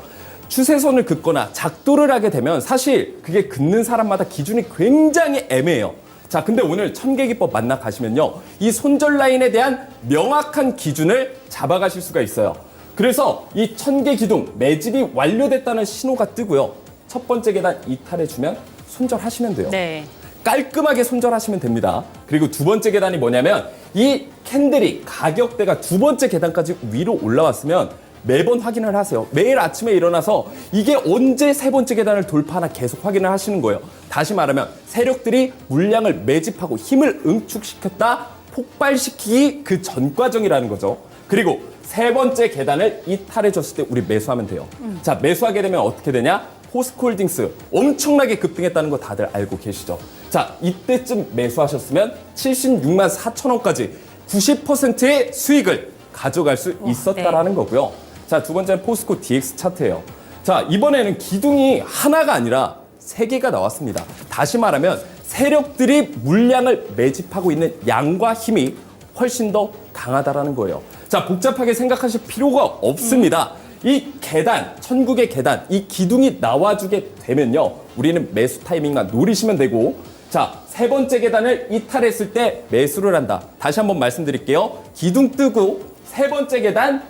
추세선을 긋거나 작도를 하게 되면 사실 그게 긋는 사람마다 기준이 굉장히 애매해요. 자, 근데 오늘 천계기법 만나 가시면요. 이 손절 라인에 대한 명확한 기준을 잡아가실 수가 있어요. 그래서 이 천계기둥 매집이 완료됐다는 신호가 뜨고요. 첫 번째 계단 이탈해주면 손절하시면 돼요. 네. 깔끔하게 손절하시면 됩니다. 그리고 두 번째 계단이 뭐냐면 이 캔들이 가격대가 두 번째 계단까지 위로 올라왔으면 매번 확인을 하세요. 매일 아침에 일어나서 이게 언제 세 번째 계단을 돌파하나 계속 확인을 하시는 거예요. 다시 말하면 세력들이 물량을 매집하고 힘을 응축시켰다 폭발시키기 그 전 과정이라는 거죠. 그리고 세 번째 계단을 이탈해줬을 때 우리 매수하면 돼요. 자, 매수하게 되면 어떻게 되냐? 포스코홀딩스 엄청나게 급등했다는 거 다들 알고 계시죠? 자, 이때쯤 매수하셨으면 76만 4천 원까지 90%의 수익을 가져갈 수 있었다라는 거고요. 자, 두 번째는 포스코 DX 차트예요. 자, 이번에는 기둥이 하나가 아니라 세 개가 나왔습니다. 다시 말하면 세력들이 물량을 매집하고 있는 양과 힘이 훨씬 더 강하다라는 거예요. 자, 복잡하게 생각하실 필요가 없습니다. 이 계단, 천국의 계단, 이 기둥이 나와주게 되면요. 우리는 매수 타이밍만 노리시면 되고, 자, 세 번째 계단을 이탈했을 때 매수를 한다. 다시 한번 말씀드릴게요. 기둥 뜨고 세 번째 계단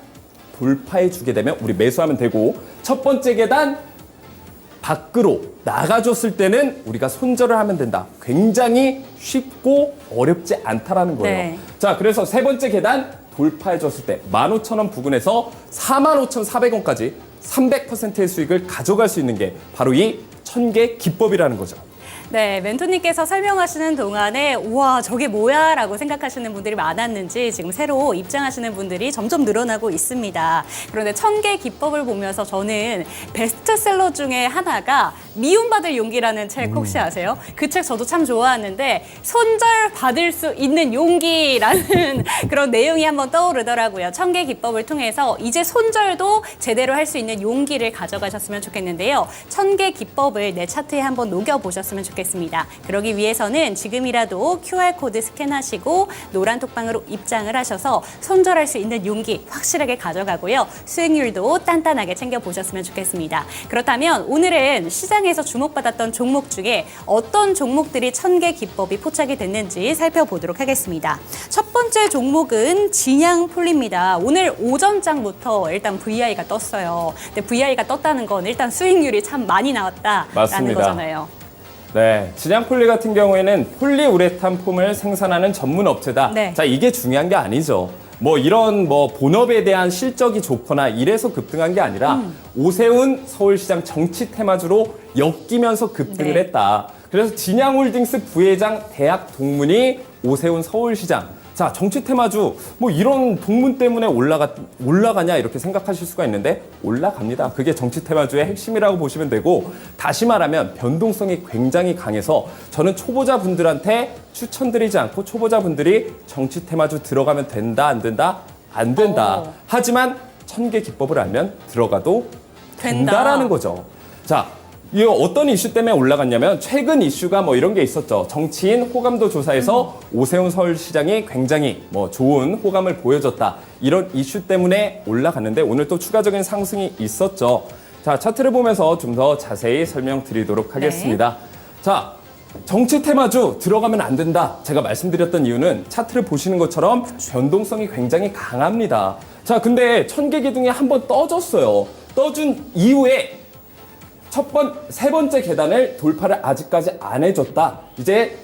돌파해 주게 되면 우리 매수하면 되고, 첫 번째 계단 밖으로 나가줬을 때는 우리가 손절을 하면 된다. 굉장히 쉽고 어렵지 않다라는 거예요. 네. 자, 그래서 세 번째 계단 돌파해줬을 때 15,000원 부근에서 45,400원까지 300%의 수익을 가져갈 수 있는 게 바로 이 천개 기법이라는 거죠. 네, 멘토님께서 설명하시는 동안에 우와 저게 뭐야 라고 생각하시는 분들이 많았는지 지금 새로 입장하시는 분들이 점점 늘어나고 있습니다. 그런데 천개 기법을 보면서 저는 베스트셀러 중에 하나가 미움받을 용기라는 책 혹시 아세요? 그 책 저도 참 좋아하는데 손절 받을 수 있는 용기라는 그런 내용이 한번 떠오르더라고요. 천개 기법을 통해서 이제 손절도 제대로 할 수 있는 용기를 가져가셨으면 좋겠는데요. 천개 기법을 내 차트에 한번 녹여보셨으면 좋겠습니다. 그러기 위해서는 지금이라도 QR코드 스캔하시고 노란 톡방으로 입장을 하셔서 손절할 수 있는 용기 확실하게 가져가고요. 수익률도 단단하게 챙겨보셨으면 좋겠습니다. 그렇다면 오늘은 시장에서 주목받았던 종목 중에 어떤 종목들이 천개 기법이 포착이 됐는지 살펴보도록 하겠습니다. 첫 번째 종목은 진양폴리입니다. 오늘 오전장부터 일단 VI가 떴어요. 근데 VI가 떴다는 건 일단 수익률이 참 많이 나왔다라는 맞습니다. 거잖아요. 네, 진양폴리 같은 경우에는 폴리우레탄 폼을 생산하는 전문 업체다. 네. 자, 이게 중요한 게 아니죠. 뭐 이런 뭐 본업에 대한 실적이 좋거나 이래서 급등한 게 아니라 오세훈 서울시장 정치 테마주로 엮이면서 급등을 네. 했다. 그래서 진양홀딩스 부회장 대학 동문이 오세훈 서울시장. 자, 정치 테마주 뭐 이런 동문 때문에 올라가냐 이렇게 생각하실 수가 있는데 올라갑니다. 그게 정치 테마주의 핵심이라고 보시면 되고, 다시 말하면 변동성이 굉장히 강해서 저는 초보자분들한테 추천드리지 않고 초보자분들이 정치 테마주 들어가면 된다 안 된다? 안 된다. 하지만 천개 기법을 알면 들어가도 된다라는 거죠. 자, 이 어떤 이슈 때문에 올라갔냐면 최근 이슈가 뭐 이런 게 있었죠. 정치인 호감도 조사에서 오세훈 서울시장이 굉장히 뭐 좋은 호감을 보여줬다. 이런 이슈 때문에 올라갔는데 오늘 또 추가적인 상승이 있었죠. 자, 차트를 보면서 좀 더 자세히 설명드리도록 하겠습니다. 자, 정치 테마주 들어가면 안 된다. 제가 말씀드렸던 이유는 차트를 보시는 것처럼 변동성이 굉장히 강합니다. 자, 근데 천개 기둥이 한번 떠졌어요. 떠준 이후에 세 번째 계단을 돌파를 아직까지 안 해줬다. 이제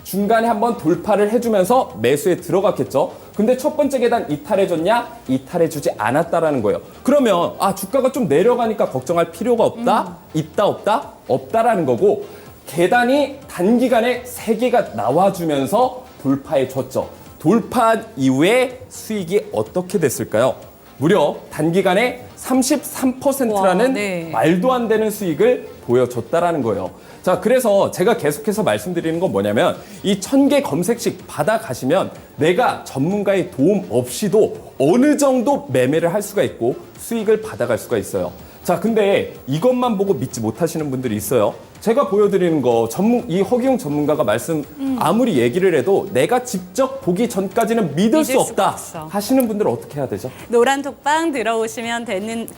중간에 한번 돌파를 해주면서 매수에 들어갔겠죠. 근데 첫 번째 계단 이탈해줬냐? 이탈해주지 않았다라는 거예요. 그러면 주가가 좀 내려가니까 걱정할 필요가 없다? 있다 없다? 없다라는 거고, 계단이 단기간에 3개가 나와주면서 돌파해줬죠. 돌파한 이후에 수익이 어떻게 됐을까요? 무려 단기간에 33%라는 와, 네. 말도 안 되는 수익을 보여줬다라는 거예요. 자, 그래서 제가 계속해서 말씀드리는 건 뭐냐면 이 천개 검색식 받아가시면 내가 전문가의 도움 없이도 어느 정도 매매를 할 수가 있고 수익을 받아갈 수가 있어요. 자, 근데 이것만 보고 믿지 못하시는 분들이 있어요. 제가 보여드리는 거 이 허기용 전문가가 아무리 얘기를 해도 내가 직접 보기 전까지는 믿을 수 수가 없다 없어. 하시는 분들은 어떻게 해야 되죠? 노란 톡방 들어오시면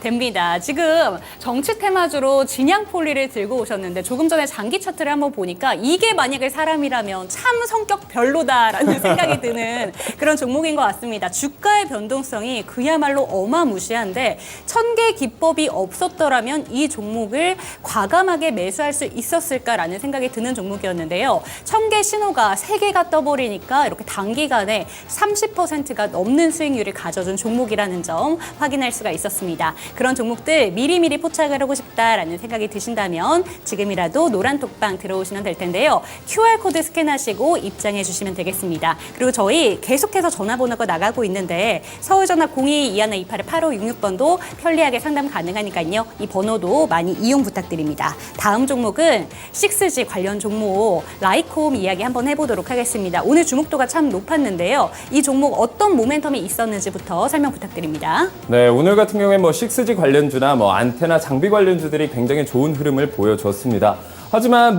됩니다. 지금 정치 테마주로 진양폴리를 들고 오셨는데 조금 전에 장기 차트를 한번 보니까 이게 만약에 사람이라면 참 성격 별로다라는 생각이 드는 그런 종목인 것 같습니다. 주가의 변동성이 그야말로 어마무시한데 천개 기법이 없었더라면 이 종목을 과감하게 매수할 수 있었을까라는 생각이 드는 종목이었는데요. 천개 신호가 3개가 떠버리니까 이렇게 단기간에 30%가 넘는 수익률을 가져준 종목이라는 점 확인할 수가 있었습니다. 그런 종목들 미리미리 포착을 하고 싶다라는 생각이 드신다면 지금이라도 노란 톡방 들어오시면 될 텐데요. QR코드 스캔하시고 입장해 주시면 되겠습니다. 그리고 저희 계속해서 전화번호가 나가고 있는데 서울전화 022128-8566번도 편리하게 상담 가능하니까요. 이 번호도 많이 이용 부탁드립니다. 다음 종목은 6G 관련 종목 라이콤 이야기 한번 해보도록 하겠습니다. 오늘 주목도가 참 높았는데요. 이 종목 어떤 모멘텀이 있었는지부터 설명 부탁드립니다. 네, 오늘 같은 경우에 6G 관련주나 안테나 장비 관련주들이 굉장히 좋은 흐름을 보여줬습니다. 하지만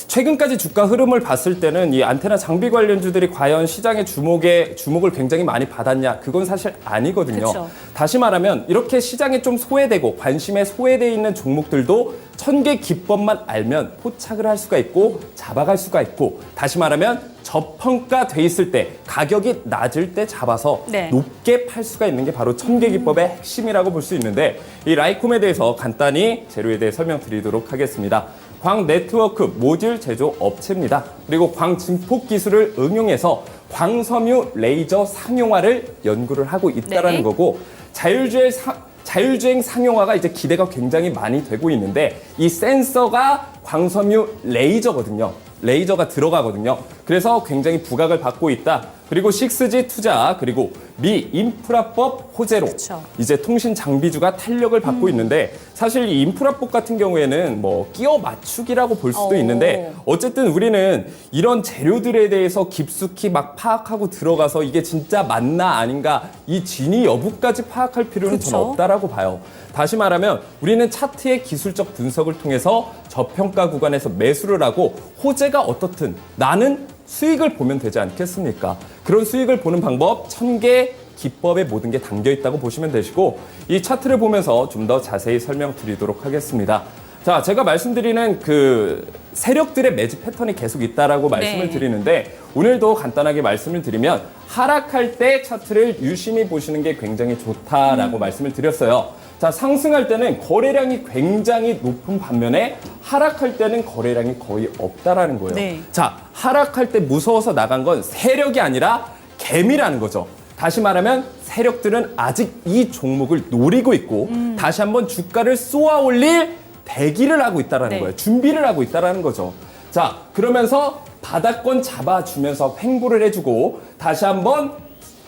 최근까지 주가 흐름을 봤을 때는 이 안테나 장비 관련주들이 과연 시장의 주목을 굉장히 많이 받았냐? 그건 사실 아니거든요. 그쵸. 다시 말하면 이렇게 시장에 좀 소외되고 관심에 소외되어 있는 종목들도 천개 기법만 알면 포착을 할 수가 있고 잡아갈 수가 있고, 다시 말하면 저평가돼 있을 때 가격이 낮을 때 잡아서 네. 높게 팔 수가 있는 게 바로 천개 기법의 핵심이라고 볼 수 있는데, 이 라이콤에 대해서 간단히 재료에 대해 설명드리도록 하겠습니다. 광 네트워크 모듈 제조 업체입니다. 그리고 광 증폭 기술을 응용해서 광섬유 레이저 상용화를 연구를 하고 있다라는 네. 거고, 자율주행 상용화가 이제 기대가 굉장히 많이 되고 있는데, 이 센서가 광섬유 레이저거든요. 레이저가 들어가거든요. 그래서 굉장히 부각을 받고 있다. 그리고 6G 투자, 그리고 미 인프라법 호재로 그쵸. 이제 통신 장비주가 탄력을 받고 있는데, 사실 이 인프라법 같은 경우에는 끼워 맞추기라고 볼 수도 있는데, 어쨌든 우리는 이런 재료들에 대해서 깊숙이 파악하고 들어가서 이게 진짜 맞나 아닌가 이 진위 여부까지 파악할 필요는 그쵸. 저는 없다라고 봐요. 다시 말하면 우리는 차트의 기술적 분석을 통해서 저평가 구간에서 매수를 하고 호재가 어떻든 나는 수익을 보면 되지 않겠습니까? 그런 수익을 보는 방법 1000개 기법에 모든 게 담겨 있다고 보시면 되시고, 이 차트를 보면서 좀 더 자세히 설명드리도록 하겠습니다. 자, 제가 말씀드리는 그 세력들의 매집 패턴이 계속 있다라고 말씀을 네. 드리는데, 오늘도 간단하게 말씀을 드리면 하락할 때 차트를 유심히 보시는 게 굉장히 좋다라고 말씀을 드렸어요. 자, 상승할 때는 거래량이 굉장히 높은 반면에 하락할 때는 거래량이 거의 없다라는 거예요. 네. 자, 하락할 때 무서워서 나간 건 세력이 아니라 개미라는 거죠. 다시 말하면 세력들은 아직 이 종목을 노리고 있고 다시 한번 주가를 쏘아 올릴 대기를 하고 있다라는 네. 거예요. 준비를 하고 있다라는 거죠. 자, 그러면서 바닥권 잡아주면서 횡보를 해주고 다시 한번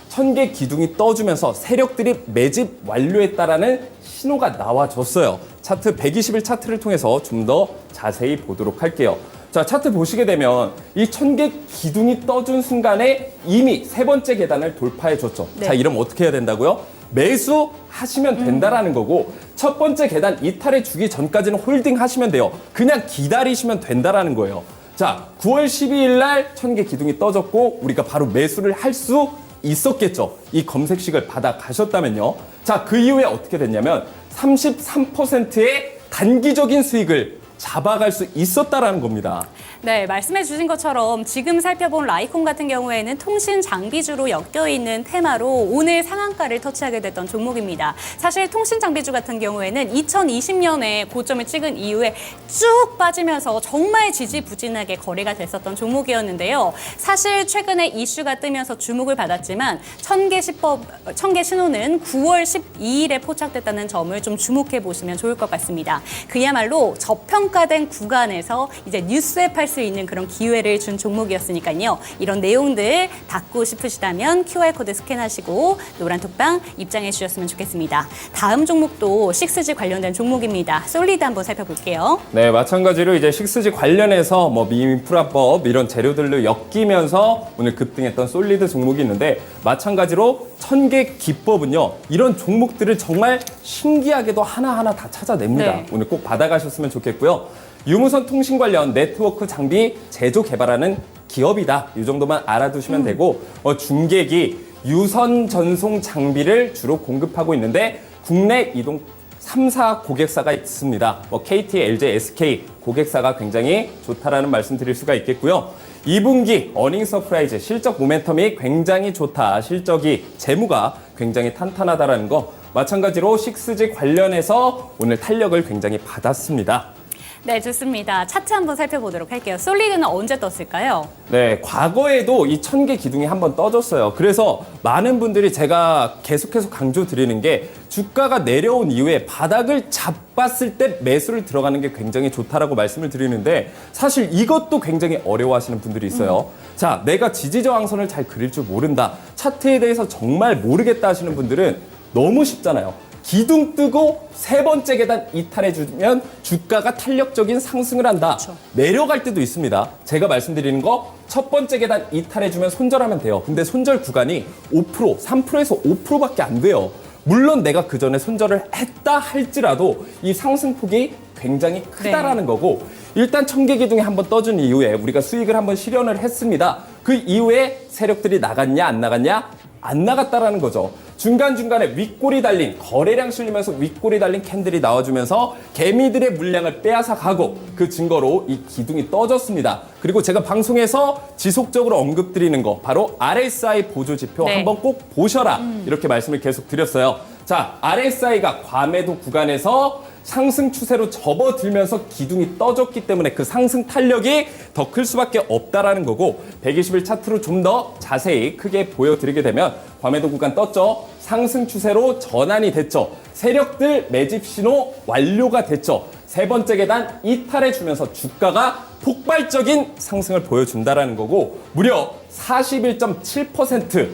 1000개 기둥이 떠주면서 세력들이 매집 완료했다라는 신호가 나와줬어요. 차트 120일 차트를 통해서 좀 더 자세히 보도록 할게요. 자, 차트 보시게 되면 이 1000개 기둥이 떠준 순간에 이미 세 번째 계단을 돌파해줬죠. 네. 자, 이러면 어떻게 해야 된다고요? 매수하시면 된다라는 거고, 첫 번째 계단 이탈해 주기 전까지는 홀딩 하시면 돼요. 그냥 기다리시면 된다라는 거예요. 자, 9월 12일 날 1000개 기둥이 떠졌고 우리가 바로 매수를 할 수 있었겠죠. 이 검색식을 받아 가셨다면요. 자, 그 이후에 어떻게 됐냐면 33%의 단기적인 수익을 잡아갈 수 있었다라는 겁니다. 네, 말씀해 주신 것처럼 지금 살펴본 라이콤 같은 경우에는 통신 장비주로 엮여있는 테마로 오늘 상한가를 터치하게 됐던 종목입니다. 사실 통신 장비주 같은 경우에는 2020년에 고점을 찍은 이후에 쭉 빠지면서 정말 지지부진하게 거래가 됐었던 종목이었는데요. 사실 최근에 이슈가 뜨면서 주목을 받았지만 1000개 신호는 9월 12일에 포착됐다는 점을 좀 주목해 보시면 좋을 것 같습니다. 그야말로 저평가된 구간에서 이제 뉴스에 팔 수 있는 그런 기회를 준 종목이었으니까요. 이런 내용들 받고 싶으시다면 QR코드 스캔하시고 노란 톡방 입장해 주셨으면 좋겠습니다. 다음 종목도 6G 관련된 종목입니다. 솔리드 한번 살펴볼게요. 네, 마찬가지로 이제 6G 관련해서 미인프라법 이런 재료들로 엮이면서 오늘 급등했던 솔리드 종목이 있는데, 마찬가지로 1000개 기법은요, 이런 종목들을 정말 신기하게도 하나하나 다 찾아냅니다. 네. 오늘 꼭 받아가셨으면 좋겠고요. 유무선 통신 관련 네트워크 장비 제조 개발하는 기업이다. 이 정도만 알아두시면 되고 중계기, 유선 전송 장비를 주로 공급하고 있는데 국내 이동 3사 고객사가 있습니다. KT, LG, SK 고객사가 굉장히 좋다라는 말씀 드릴 수가 있겠고요. 2분기 어닝 서프라이즈 실적 모멘텀이 굉장히 좋다. 실적이 재무가 굉장히 탄탄하다라는 거. 마찬가지로 6G 관련해서 오늘 탄력을 굉장히 받았습니다. 네, 좋습니다. 차트 한번 살펴보도록 할게요. 솔리드는 언제 떴을까요? 네, 과거에도 이 1000개 기둥이 한번 떠졌어요. 그래서 많은 분들이 제가 계속해서 강조드리는 게 주가가 내려온 이후에 바닥을 잡았을 때 매수를 들어가는 게 굉장히 좋다라고 말씀을 드리는데 사실 이것도 굉장히 어려워하시는 분들이 있어요. 자, 내가 지지저항선을 잘 그릴 줄 모른다. 차트에 대해서 정말 모르겠다 하시는 분들은 너무 쉽잖아요. 기둥 뜨고 세 번째 계단 이탈해주면 주가가 탄력적인 상승을 한다. 그렇죠. 내려갈 때도 있습니다. 제가 말씀드리는 거 첫 번째 계단 이탈해주면 손절하면 돼요. 근데 손절 구간이 5%, 3%에서 5%밖에 안 돼요. 물론 내가 그 전에 손절을 했다 할지라도 이 상승폭이 굉장히 크다라는 거고 일단 1000개 기둥이 한번 떠준 이후에 우리가 수익을 한번 실현을 했습니다. 그 이후에 세력들이 나갔냐 안 나갔냐? 안 나갔다라는 거죠. 중간중간에 윗골이 달린 거래량 실리면서 윗골이 달린 캔들이 나와주면서 개미들의 물량을 빼앗아 가고 그 증거로 이 기둥이 떠졌습니다. 그리고 제가 방송에서 지속적으로 언급드리는 거 바로 RSI 보조지표 네. 한번 꼭 보셔라 이렇게 말씀을 계속 드렸어요. 자, RSI가 과매도 구간에서 상승 추세로 접어들면서 기둥이 떠졌기 때문에 그 상승 탄력이 더 클 수밖에 없다라는 거고 120일 차트로 좀 더 자세히 크게 보여드리게 되면 과매도 구간 떴죠. 상승 추세로 전환이 됐죠. 세력들 매집 신호 완료가 됐죠. 세 번째 계단 이탈해주면서 주가가 폭발적인 상승을 보여준다라는 거고 무려 41.7%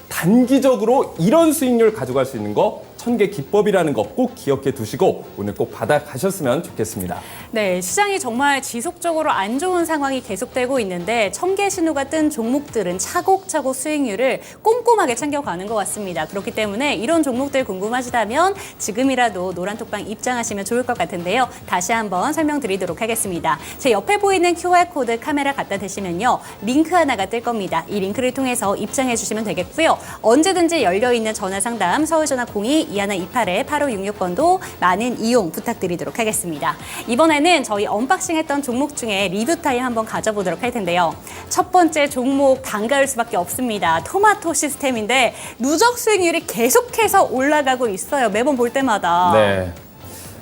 단기적으로 이런 수익률 가져갈 수 있는 거 1000개 기법이라는 거 꼭 기억해 두시고 오늘 꼭 받아가셨으면 좋겠습니다. 네, 시장이 정말 지속적으로 안 좋은 상황이 계속되고 있는데 1000개 신호가 뜬 종목들은 차곡차곡 수익률을 꼼꼼하게 챙겨가는 것 같습니다. 그렇기 때문에 이런 종목들 궁금하시다면 지금이라도 노란톡방 입장하시면 좋을 것 같은데요. 다시 한번 설명드리도록 하겠습니다. 제 옆에 보이는 QR코드 카메라 갖다 대시면요. 링크 하나가 뜰 겁니다. 이 링크를 통해서 입장해 주시면 되겠고요. 언제든지 열려있는 전화상담 서울전화 02-2128-8566번도 많은 이용 부탁드리도록 하겠습니다. 이번에는 저희 언박싱 했던 종목 중에 리뷰 타임 한번 가져보도록 할 텐데요. 첫 번째 종목 반가울 수밖에 없습니다. 토마토 시스템인데 누적 수익률이 계속해서 올라가고 있어요. 매번 볼 때마다. 네.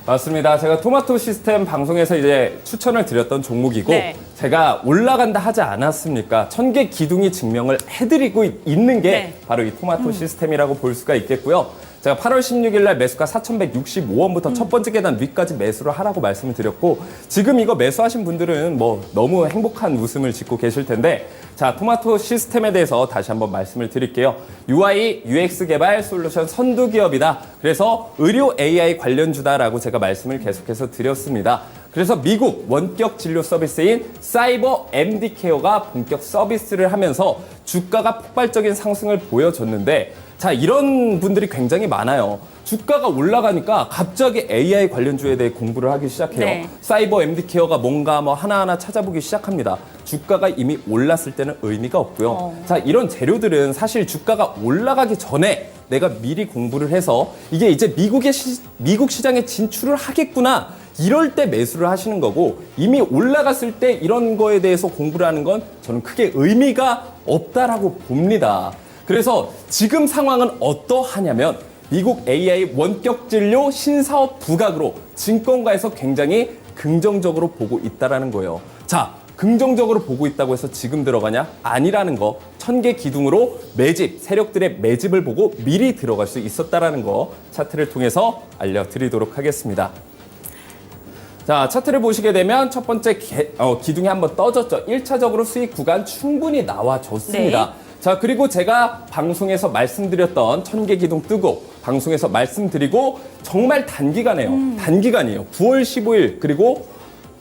맞습니다. 제가 토마토 시스템 방송에서 이제 추천을 드렸던 종목이고 네. 제가 올라간다 하지 않았습니까? 1000개 기둥이 증명을 해드리고 있는 게 네. 바로 이 토마토 시스템이라고 볼 수가 있겠고요. 제가 8월 16일 날 매수가 4,165원부터 첫 번째 계단 위까지 매수를 하라고 말씀을 드렸고 지금 이거 매수하신 분들은 뭐 너무 행복한 웃음을 짓고 계실 텐데 자, 토마토 시스템에 대해서 다시 한번 말씀을 드릴게요. UI, UX 개발 솔루션 선두 기업이다. 그래서 의료 AI 관련주다라고 제가 말씀을 계속해서 드렸습니다. 그래서 미국 원격 진료 서비스인 사이버 MD 케어가 본격 서비스를 하면서 주가가 폭발적인 상승을 보여줬는데 자, 이런 분들이 굉장히 많아요. 주가가 올라가니까 갑자기 AI 관련주에 대해 공부를 하기 시작해요. 네. 사이버 MD 케어가 뭔가 뭐 하나하나 찾아보기 시작합니다. 주가가 이미 올랐을 때는 의미가 없고요. 자, 이런 재료들은 사실 주가가 올라가기 전에 내가 미리 공부를 해서 이게 이제 미국 시장에 진출을 하겠구나. 이럴 때 매수를 하시는 거고 이미 올라갔을 때 이런 거에 대해서 공부를 하는 건 저는 크게 의미가 없다라고 봅니다. 그래서 지금 상황은 어떠하냐면 미국 AI 원격 진료 신사업 부각으로 증권가에서 굉장히 긍정적으로 보고 있다라는 거예요. 자, 긍정적으로 보고 있다고 해서 지금 들어가냐? 아니라는 거. 1000개 기둥으로 매집, 세력들의 매집을 보고 미리 들어갈 수 있었다라는 거 차트를 통해서 알려드리도록 하겠습니다. 자, 차트를 보시게 되면 첫 번째 기둥이 한번 떠졌죠. 1차적으로 수익 구간 충분히 나와줬습니다. 네. 자, 그리고 제가 방송에서 말씀드렸던 1000개 기둥 뜨고 방송에서 말씀드리고 정말 단기간이에요. 단기간이에요. 9월 15일 그리고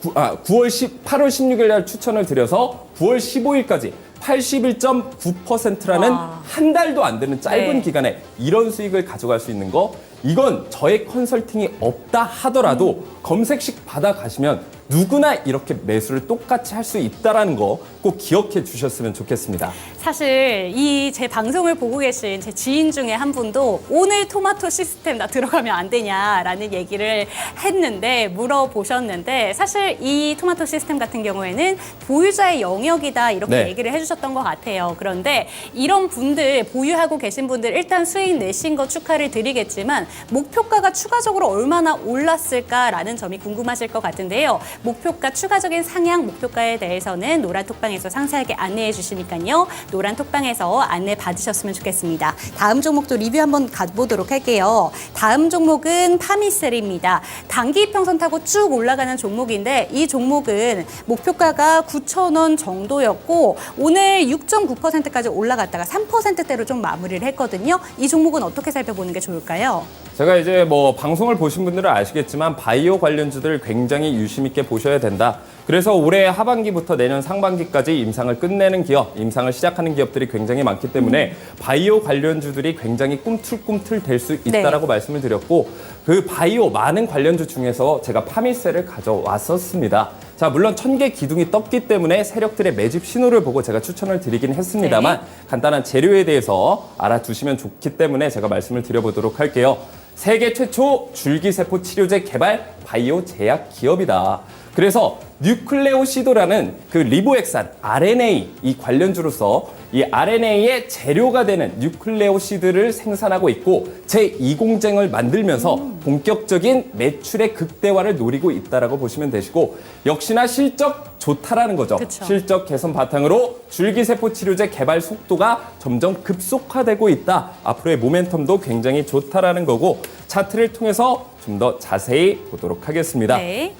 8월 16일 날 추천을 드려서 9월 15일까지 81.9%라는 한 달도 안 되는 짧은 네. 기간에 이런 수익을 가져갈 수 있는 거 이건 저의 컨설팅이 없다 하더라도 검색식 받아가시면 누구나 이렇게 매수를 똑같이 할 수 있다는 거 꼭 기억해 주셨으면 좋겠습니다. 사실 이 제 방송을 보고 계신 제 지인 중에 한 분도 오늘 토마토 시스템 나 들어가면 안 되냐라는 얘기를 했는데 물어보셨는데 사실 이 토마토 시스템 같은 경우에는 보유자의 영역이다 이렇게 네. 얘기를 해주셨던 것 같아요. 그런데 이런 분들 보유하고 계신 분들 일단 수익 내신 거 축하를 드리겠지만 목표가가 추가적으로 얼마나 올랐을까라는 점이 궁금하실 것 같은데요. 목표가 추가적인 상향 목표가에 대해서는 노란 톡방에서 상세하게 안내해 주시니까요. 노란 톡방에서 안내 받으셨으면 좋겠습니다. 다음 종목도 리뷰 한번 가보도록 할게요. 다음 종목은 파미셀입니다. 단기 이평선 타고 쭉 올라가는 종목인데 이 종목은 목표가가 9,000원 정도였고 오늘 6.9%까지 올라갔다가 3%대로 좀 마무리를 했거든요. 이 종목은 어떻게 살펴보는 게 좋을까요? 제가 이제 뭐 방송을 보신 분들은 아시겠지만 바이오 관련주들 굉장히 유심 있게 보셔야 된다. 그래서 올해 하반기부터 내년 상반기까지 임상을 끝내는 기업, 임상을 시작하는 기업들이 굉장히 많기 때문에 바이오 관련주들이 굉장히 꿈틀꿈틀 될 수 있다라고 말씀을 드렸고 그 바이오 많은 관련주 중에서 제가 파미셀을 가져왔었습니다. 자, 물론 1000개 기둥이 떴기 때문에 세력들의 매집 신호를 보고 제가 추천을 드리긴 했습니다만 간단한 재료에 대해서 알아두시면 좋기 때문에 제가 말씀을 드려보도록 할게요. 세계 최초 줄기세포 치료제 개발 바이오 제약 기업이다. 그래서 뉴클레오시드라는 그 리보액산 RNA 이 관련주로서 이 RNA의 재료가 되는 뉴클레오시드를 생산하고 있고 제2공장을 만들면서 본격적인 매출의 극대화를 노리고 있다라고 보시면 되시고 역시나 실적 좋다라는 거죠. 그쵸. 실적 개선 바탕으로 줄기세포 치료제 개발 속도가 점점 급속화되고 있다. 앞으로의 모멘텀도 굉장히 좋다라는 거고 차트를 통해서 좀 더 자세히 보도록 하겠습니다. 네.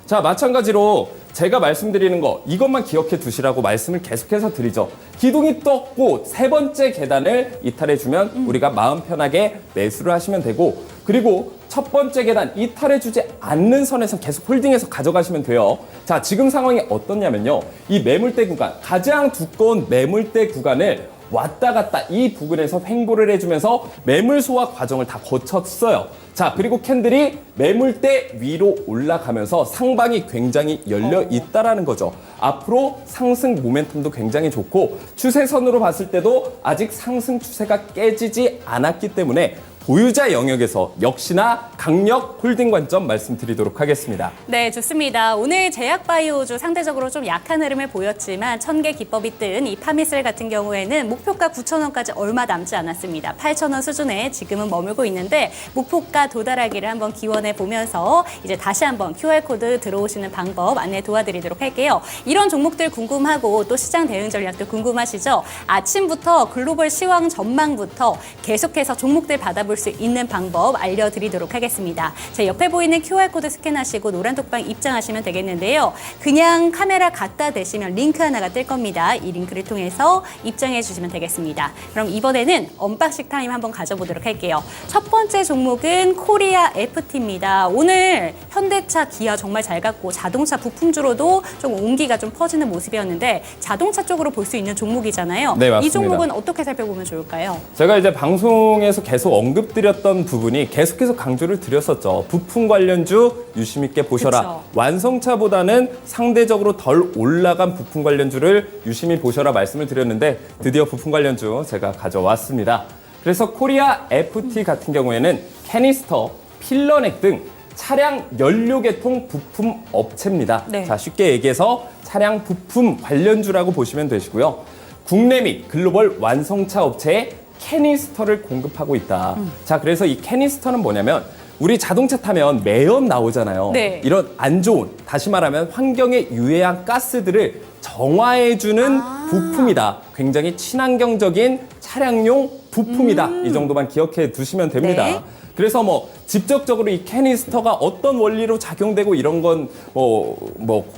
자, 마찬가지로 제가 말씀드리는 거 이것만 기억해 두시라고 말씀을 계속해서 드리죠. 기둥이 떴고 세 번째 계단을 이탈해 주면 우리가 마음 편하게 매수를 하시면 되고 그리고 첫 번째 계단 이탈해 주지 않는 선에서 계속 홀딩해서 가져가시면 돼요. 자, 지금 상황이 어떻냐면요. 이 매물대 구간, 가장 두꺼운 매물대 구간을 왔다 갔다 이 부근에서 횡보를 해주면서 매물 소화 과정을 다 거쳤어요. 자, 그리고 캔들이 매물대 위로 올라가면서 상방이 굉장히 열려 있다라는 거죠. 앞으로 상승 모멘텀도 굉장히 좋고 추세선으로 봤을 때도 아직 상승 추세가 깨지지 않았기 때문에 보유자 영역에서 역시나 강력 홀딩 관점 말씀드리도록 하겠습니다. 네, 좋습니다. 오늘 제약바이오주 상대적으로 좀 약한 흐름을 보였지만 1000개 기법이 뜬 이 파미셀 같은 경우에는 목표가 9,000원까지 얼마 남지 않았습니다. 8,000원 수준에 지금은 머물고 있는데 목표가 도달하기를 한번 기원해 보면서 이제 다시 한번 QR코드 들어오시는 방법 안내 도와드리도록 할게요. 이런 종목들 궁금하고 또 시장 대응 전략도 궁금하시죠? 아침부터 글로벌 시황 전망부터 계속해서 종목들 받아볼 수 있는 방법 알려드리도록 하겠습니다. 제 옆에 보이는 QR코드 스캔하시고 노란톡방 입장하시면 되겠는데요. 그냥 카메라 갖다 대시면 링크 하나가 뜰 겁니다. 이 링크를 통해서 입장해 주시면 되겠습니다. 그럼 이번에는 언박싱 타임 한번 가져보도록 할게요. 첫 번째 종목은 코리아 FT입니다. 오늘 현대차, 기아 정말 잘 갔고 자동차 부품주로도 좀 온기가 좀 퍼지는 모습이었는데 자동차 쪽으로 볼 수 있는 종목이잖아요. 네, 맞습니다. 이 종목은 어떻게 살펴보면 좋을까요? 제가 이제 방송에서 계속 언급드렸던 부분이 계속해서 강조를 드렸었죠. 부품 관련주 유심 있게 보셔라. 그쵸. 완성차보다는 상대적으로 덜 올라간 부품 관련주를 유심히 보셔라 말씀을 드렸는데 드디어 부품 관련주 제가 가져왔습니다. 그래서 코리아 FT 같은 경우에는 캐니스터, 필러넥 등 차량 연료계통 부품 업체입니다. 네. 자, 쉽게 얘기해서 차량 부품 관련주라고 보시면 되시고요. 국내 및 글로벌 완성차 업체에 캐니스터를 공급하고 있다. 자, 그래서 이 캐니스터는 뭐냐면 우리 자동차 타면 매연 나오잖아요. 네. 이런 안 좋은, 다시 말하면 환경에 유해한 가스들을 정화해주는 부품이다. 굉장히 친환경적인 차량용 부품이다. 이 정도만 기억해 두시면 됩니다. 네. 그래서 뭐 직접적으로 이 캐니스터가 어떤 원리로 작용되고 이런 건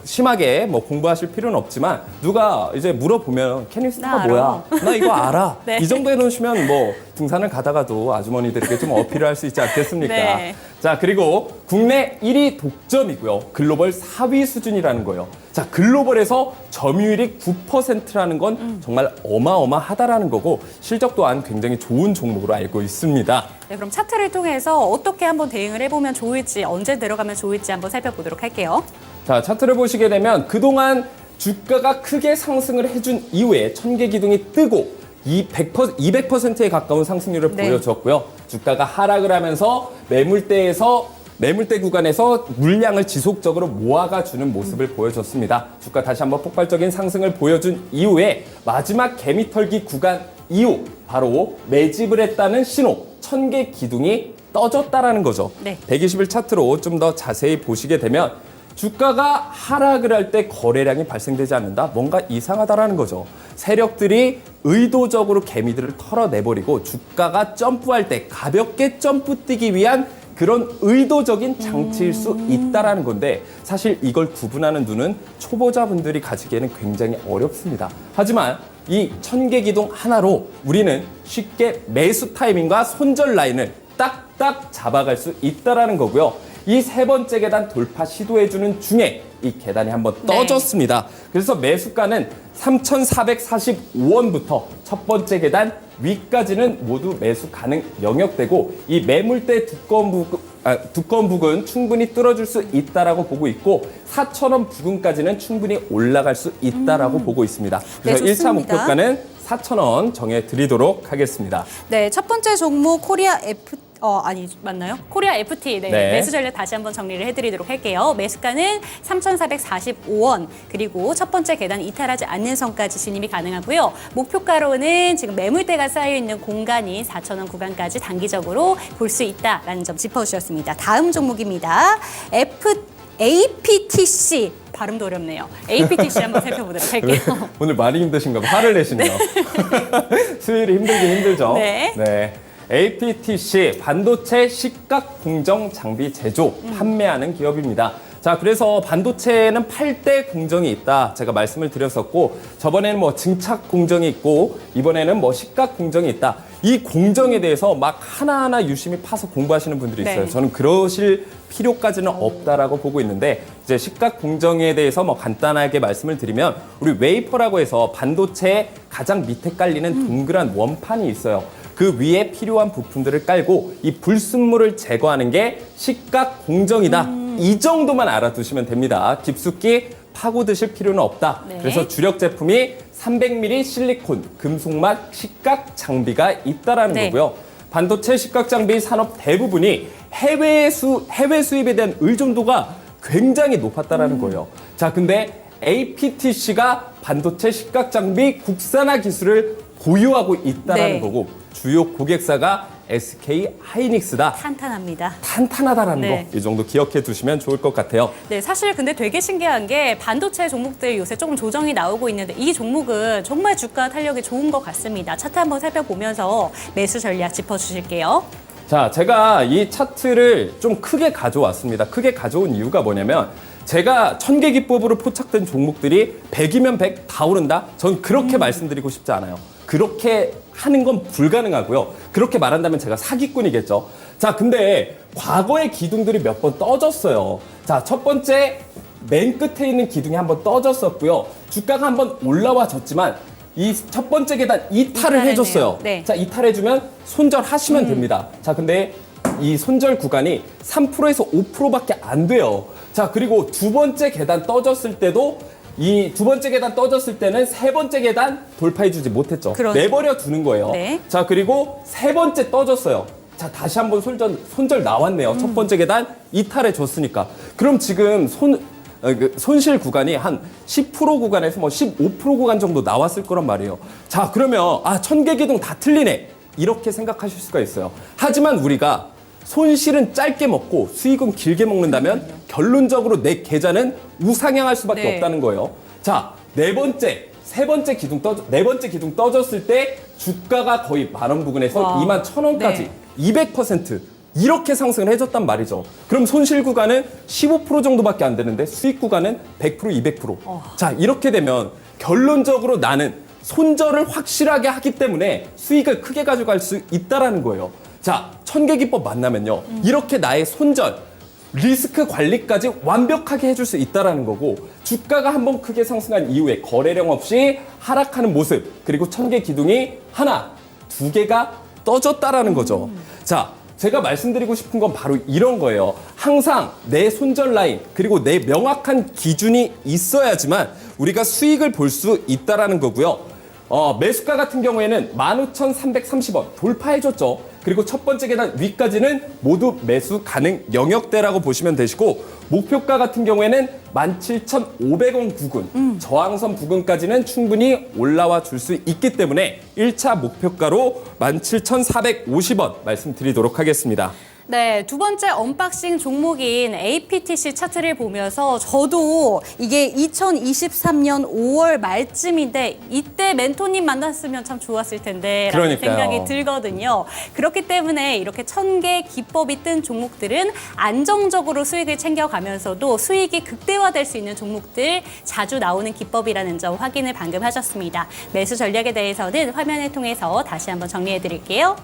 심하게 공부하실 필요는 없지만 누가 이제 물어보면 나 캐니스터가 알아. 뭐야? 나 이거 알아. 네. 이 정도 해놓으시면 등산을 가다가도 아주머니들에게 좀 어필을 할 수 있지 않겠습니까? 네. 자, 그리고 국내 1위 독점이고요. 글로벌 4위 수준이라는 거예요. 자, 글로벌에서 점유율이 9%라는 건 정말 어마어마하다라는 거고 실적 또한 굉장히 좋은 종목으로 알고 있습니다. 네, 그럼 차트를 통해서 어떻게 한번 대응을 해보면 좋을지, 언제 들어가면 좋을지 한번 살펴보도록 할게요. 자, 차트를 보시게 되면 그동안 주가가 크게 상승을 해준 이후에 천계기둥이 뜨고 200%에 가까운 상승률을 네. 보여줬고요. 주가가 하락을 하면서 매물대 구간에서 물량을 지속적으로 모아가 주는 모습을 보여줬습니다. 주가 다시 한번 폭발적인 상승을 보여준 이후에 마지막 개미털기 구간 이후 바로 매집을 했다는 신호, 천개 기둥이 떠졌다라는 거죠. 네. 120일 차트로 좀 더 자세히 보시게 되면 주가가 하락을 할 때 거래량이 발생되지 않는다? 뭔가 이상하다라는 거죠. 세력들이 의도적으로 개미들을 털어내버리고 주가가 점프할 때 가볍게 점프 뛰기 위한 그런 의도적인 장치일 수 있다라는 건데 사실 이걸 구분하는 눈은 초보자분들이 가지기에는 굉장히 어렵습니다. 하지만 이 천개기둥 하나로 우리는 쉽게 매수 타이밍과 손절 라인을 딱딱 잡아갈 수 있다라는 거고요. 이 세 번째 계단 돌파 시도해주는 중에 이 계단이 한번 떠졌습니다. 그래서 매수가는 3,445원부터 첫 번째 계단 위까지는 모두 매수 가능 영역되고 이 매물대 두꺼운 부근 충분히 뚫어줄 수 있다라고 보고 있고 4,000원 부근까지는 충분히 올라갈 수 있다라고 보고 있습니다. 그래서 네, 1차 좋습니다. 목표가는 4,000원 정해드리도록 하겠습니다. 네, 첫 번째 종목 코리아 맞나요? 코리아 FT 네. 매수 전략 다시 한번 정리를 해드리도록 할게요. 매수가는 3,445원 그리고 첫 번째 계단 이탈하지 않는 선까지 진입이 가능하고요. 목표가로는 지금 매물대가 쌓여 있는 공간인 4,000원 구간까지 단기적으로 볼 수 있다라는 점 짚어주셨습니다. 다음 종목입니다. APTC 발음도 어렵네요. APTC 한번 살펴보도록 할게요. 오늘 많이 힘드신가 봐. 화를 내시네요. 수요일이 힘들긴 힘들죠. 네. APTC 반도체 식각 공정 장비 제조 판매하는 기업입니다. 자, 그래서 반도체는 8대 공정이 있다. 제가 말씀을 드렸었고 저번에는 뭐 증착 공정이 있고 이번에는 뭐 식각 공정이 있다. 이 공정에 대해서 막 하나하나 유심히 파서 공부하시는 분들이 있어요. 네. 저는 그러실 필요까지는 없다라고 보고 있는데 이제 식각 공정에 대해서 뭐 간단하게 말씀을 드리면 우리 웨이퍼라고 해서 반도체의 가장 밑에 깔리는 동그란 원판이 있어요. 그 위에 필요한 부품들을 깔고 이 불순물을 제거하는 게 식각 공정이다. 이 정도만 알아두시면 됩니다. 깊숙이 파고드실 필요는 없다. 네. 그래서 주력 제품이 300mm 실리콘 금속막 식각 장비가 있다라는 네. 거고요. 반도체 식각 장비 산업 대부분이 해외 수입에 대한 의존도가 굉장히 높았다라는 거예요. 자, 근데 APTC가 반도체 식각 장비 국산화 기술을 보유하고 있다라는 네. 거고 주요 고객사가 SK 하이닉스다. 탄탄합니다. 탄탄하다라는 네. 거 이 정도 기억해 두시면 좋을 것 같아요. 네, 사실 근데 되게 신기한 게 반도체 종목들 요새 조금 조정이 나오고 있는데 이 종목은 정말 주가 탄력이 좋은 것 같습니다. 차트 한번 살펴보면서 매수 전략 짚어주실게요. 자, 제가 이 차트를 좀 크게 가져왔습니다. 크게 가져온 이유가 뭐냐면 제가 천계기법으로 포착된 종목들이 100이면 100 다 오른다? 전 그렇게 말씀드리고 싶지 않아요. 그렇게 하는 건 불가능하고요. 그렇게 말한다면 제가 사기꾼이겠죠. 자, 근데 과거의 기둥들이 몇 번 떠졌어요. 자, 첫 번째 맨 끝에 있는 기둥이 한번 떠졌었고요. 주가가 한번 올라와졌지만 이 첫 번째 계단 이탈을 이탈했네요. 해줬어요. 네. 자, 이탈해주면 손절하시면 됩니다. 자, 근데 이 손절 구간이 3%에서 5%밖에 안 돼요. 자, 그리고 두 번째 계단 떠졌을 때도 이 두 번째 계단 떠졌을 때는 세 번째 계단 돌파해주지 못했죠. 그러네. 내버려 두는 거예요. 네. 자, 그리고 세 번째 떠졌어요. 자, 다시 한번 손절 나왔네요. 첫 번째 계단 이탈해 줬으니까. 그럼 지금 손실 구간이 한 10% 구간에서 뭐 15% 구간 정도 나왔을 거란 말이에요. 자, 그러면 천개기둥 다 틀리네. 이렇게 생각하실 수가 있어요. 하지만 우리가 손실은 짧게 먹고 수익은 길게 먹는다면 결론적으로 내 계좌는 우상향할 수밖에 네. 없다는 거예요. 자, 네 번째 기둥 떠졌을 때 주가가 거의 10,000원 부근에서 와. 21,000원까지 네. 200% 이렇게 상승을 해줬단 말이죠. 그럼 손실 구간은 15% 정도밖에 안 되는데 수익 구간은 100%, 200%. 자, 이렇게 되면 결론적으로 나는 손절을 확실하게 하기 때문에 수익을 크게 가져갈 수 있다라는 거예요. 자, 천계기법 만나면요. 이렇게 나의 손절, 리스크 관리까지 완벽하게 해줄 수 있다라는 거고 주가가 한번 크게 상승한 이후에 거래량 없이 하락하는 모습 그리고 천개 기둥이 하나, 두 개가 떠졌다라는 거죠. 자, 제가 말씀드리고 싶은 건 바로 이런 거예요. 항상 내 손절 라인 그리고 내 명확한 기준이 있어야지만 우리가 수익을 볼 수 있다라는 거고요. 매수가 같은 경우에는 15,330원 돌파해줬죠. 그리고 첫 번째 계단 위까지는 모두 매수 가능 영역대라고 보시면 되시고, 목표가 같은 경우에는 17,500원 부근, 저항선 부근까지는 충분히 올라와 줄 수 있기 때문에 1차 목표가로 17,450원 말씀드리도록 하겠습니다. 네, 두 번째 언박싱 종목인 APTC 차트를 보면서 저도 이게 2023년 5월 말쯤인데 이때 멘토님 만났으면 참 좋았을 텐데 라는 그러니까요. 생각이 들거든요. 그렇기 때문에 이렇게 1000개 기법이 뜬 종목들은 안정적으로 수익을 챙겨가면서도 수익이 극대화될 수 있는 종목들 자주 나오는 기법이라는 점 확인을 방금 하셨습니다. 매수 전략에 대해서는 화면을 통해서 다시 한번 정리해 드릴게요.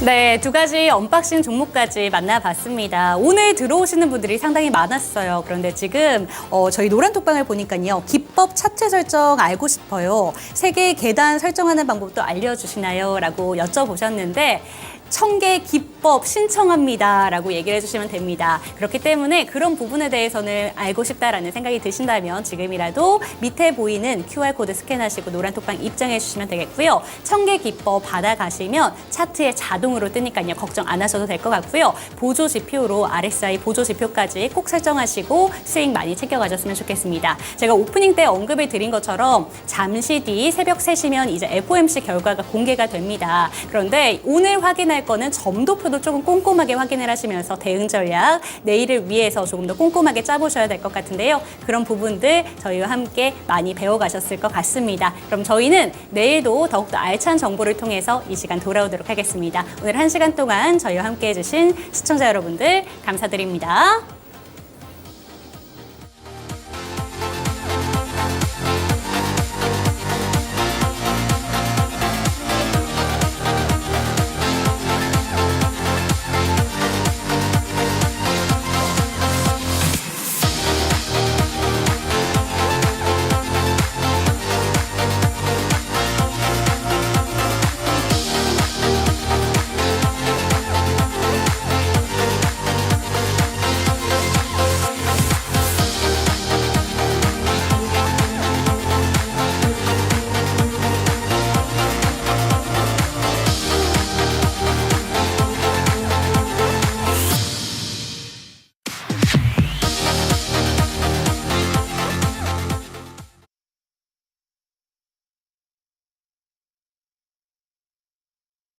네, 두 가지 언박싱 종목까지 만나봤습니다. 오늘 들어오시는 분들이 상당히 많았어요. 그런데 지금 저희 노란톡방을 보니까요. 기법 차트 설정 알고 싶어요. 3개 계단 설정하는 방법도 알려주시나요? 라고 여쭤보셨는데 1000개 기법 신청합니다 라고 얘기를 해주시면 됩니다. 그렇기 때문에 그런 부분에 대해서는 알고 싶다라는 생각이 드신다면 지금이라도 밑에 보이는 QR코드 스캔하시고 노란톡방 입장해 주시면 되겠고요. 1000개 기법 받아가시면 차트에 자동으로 뜨니까요. 걱정 안 하셔도 될 것 같고요. 보조 지표로 RSI 보조 지표까지 꼭 설정하시고 수익 많이 챙겨가셨으면 좋겠습니다. 제가 오프닝 때 언급을 드린 것처럼 잠시 뒤 새벽 3시면 이제 FOMC 결과가 공개가 됩니다. 그런데 오늘 확인할 거는 점도표도 조금 꼼꼼하게 확인을 하시면서 대응 전략 내일을 위해서 조금 더 꼼꼼하게 짜보셔야 될 것 같은데요. 그런 부분들 저희와 함께 많이 배워가셨을 것 같습니다. 그럼 저희는 내일도 더욱더 알찬 정보를 통해서 이 시간 돌아오도록 하겠습니다. 오늘 1시간 동안 저희와 함께 해주신 시청자 여러분들 감사드립니다.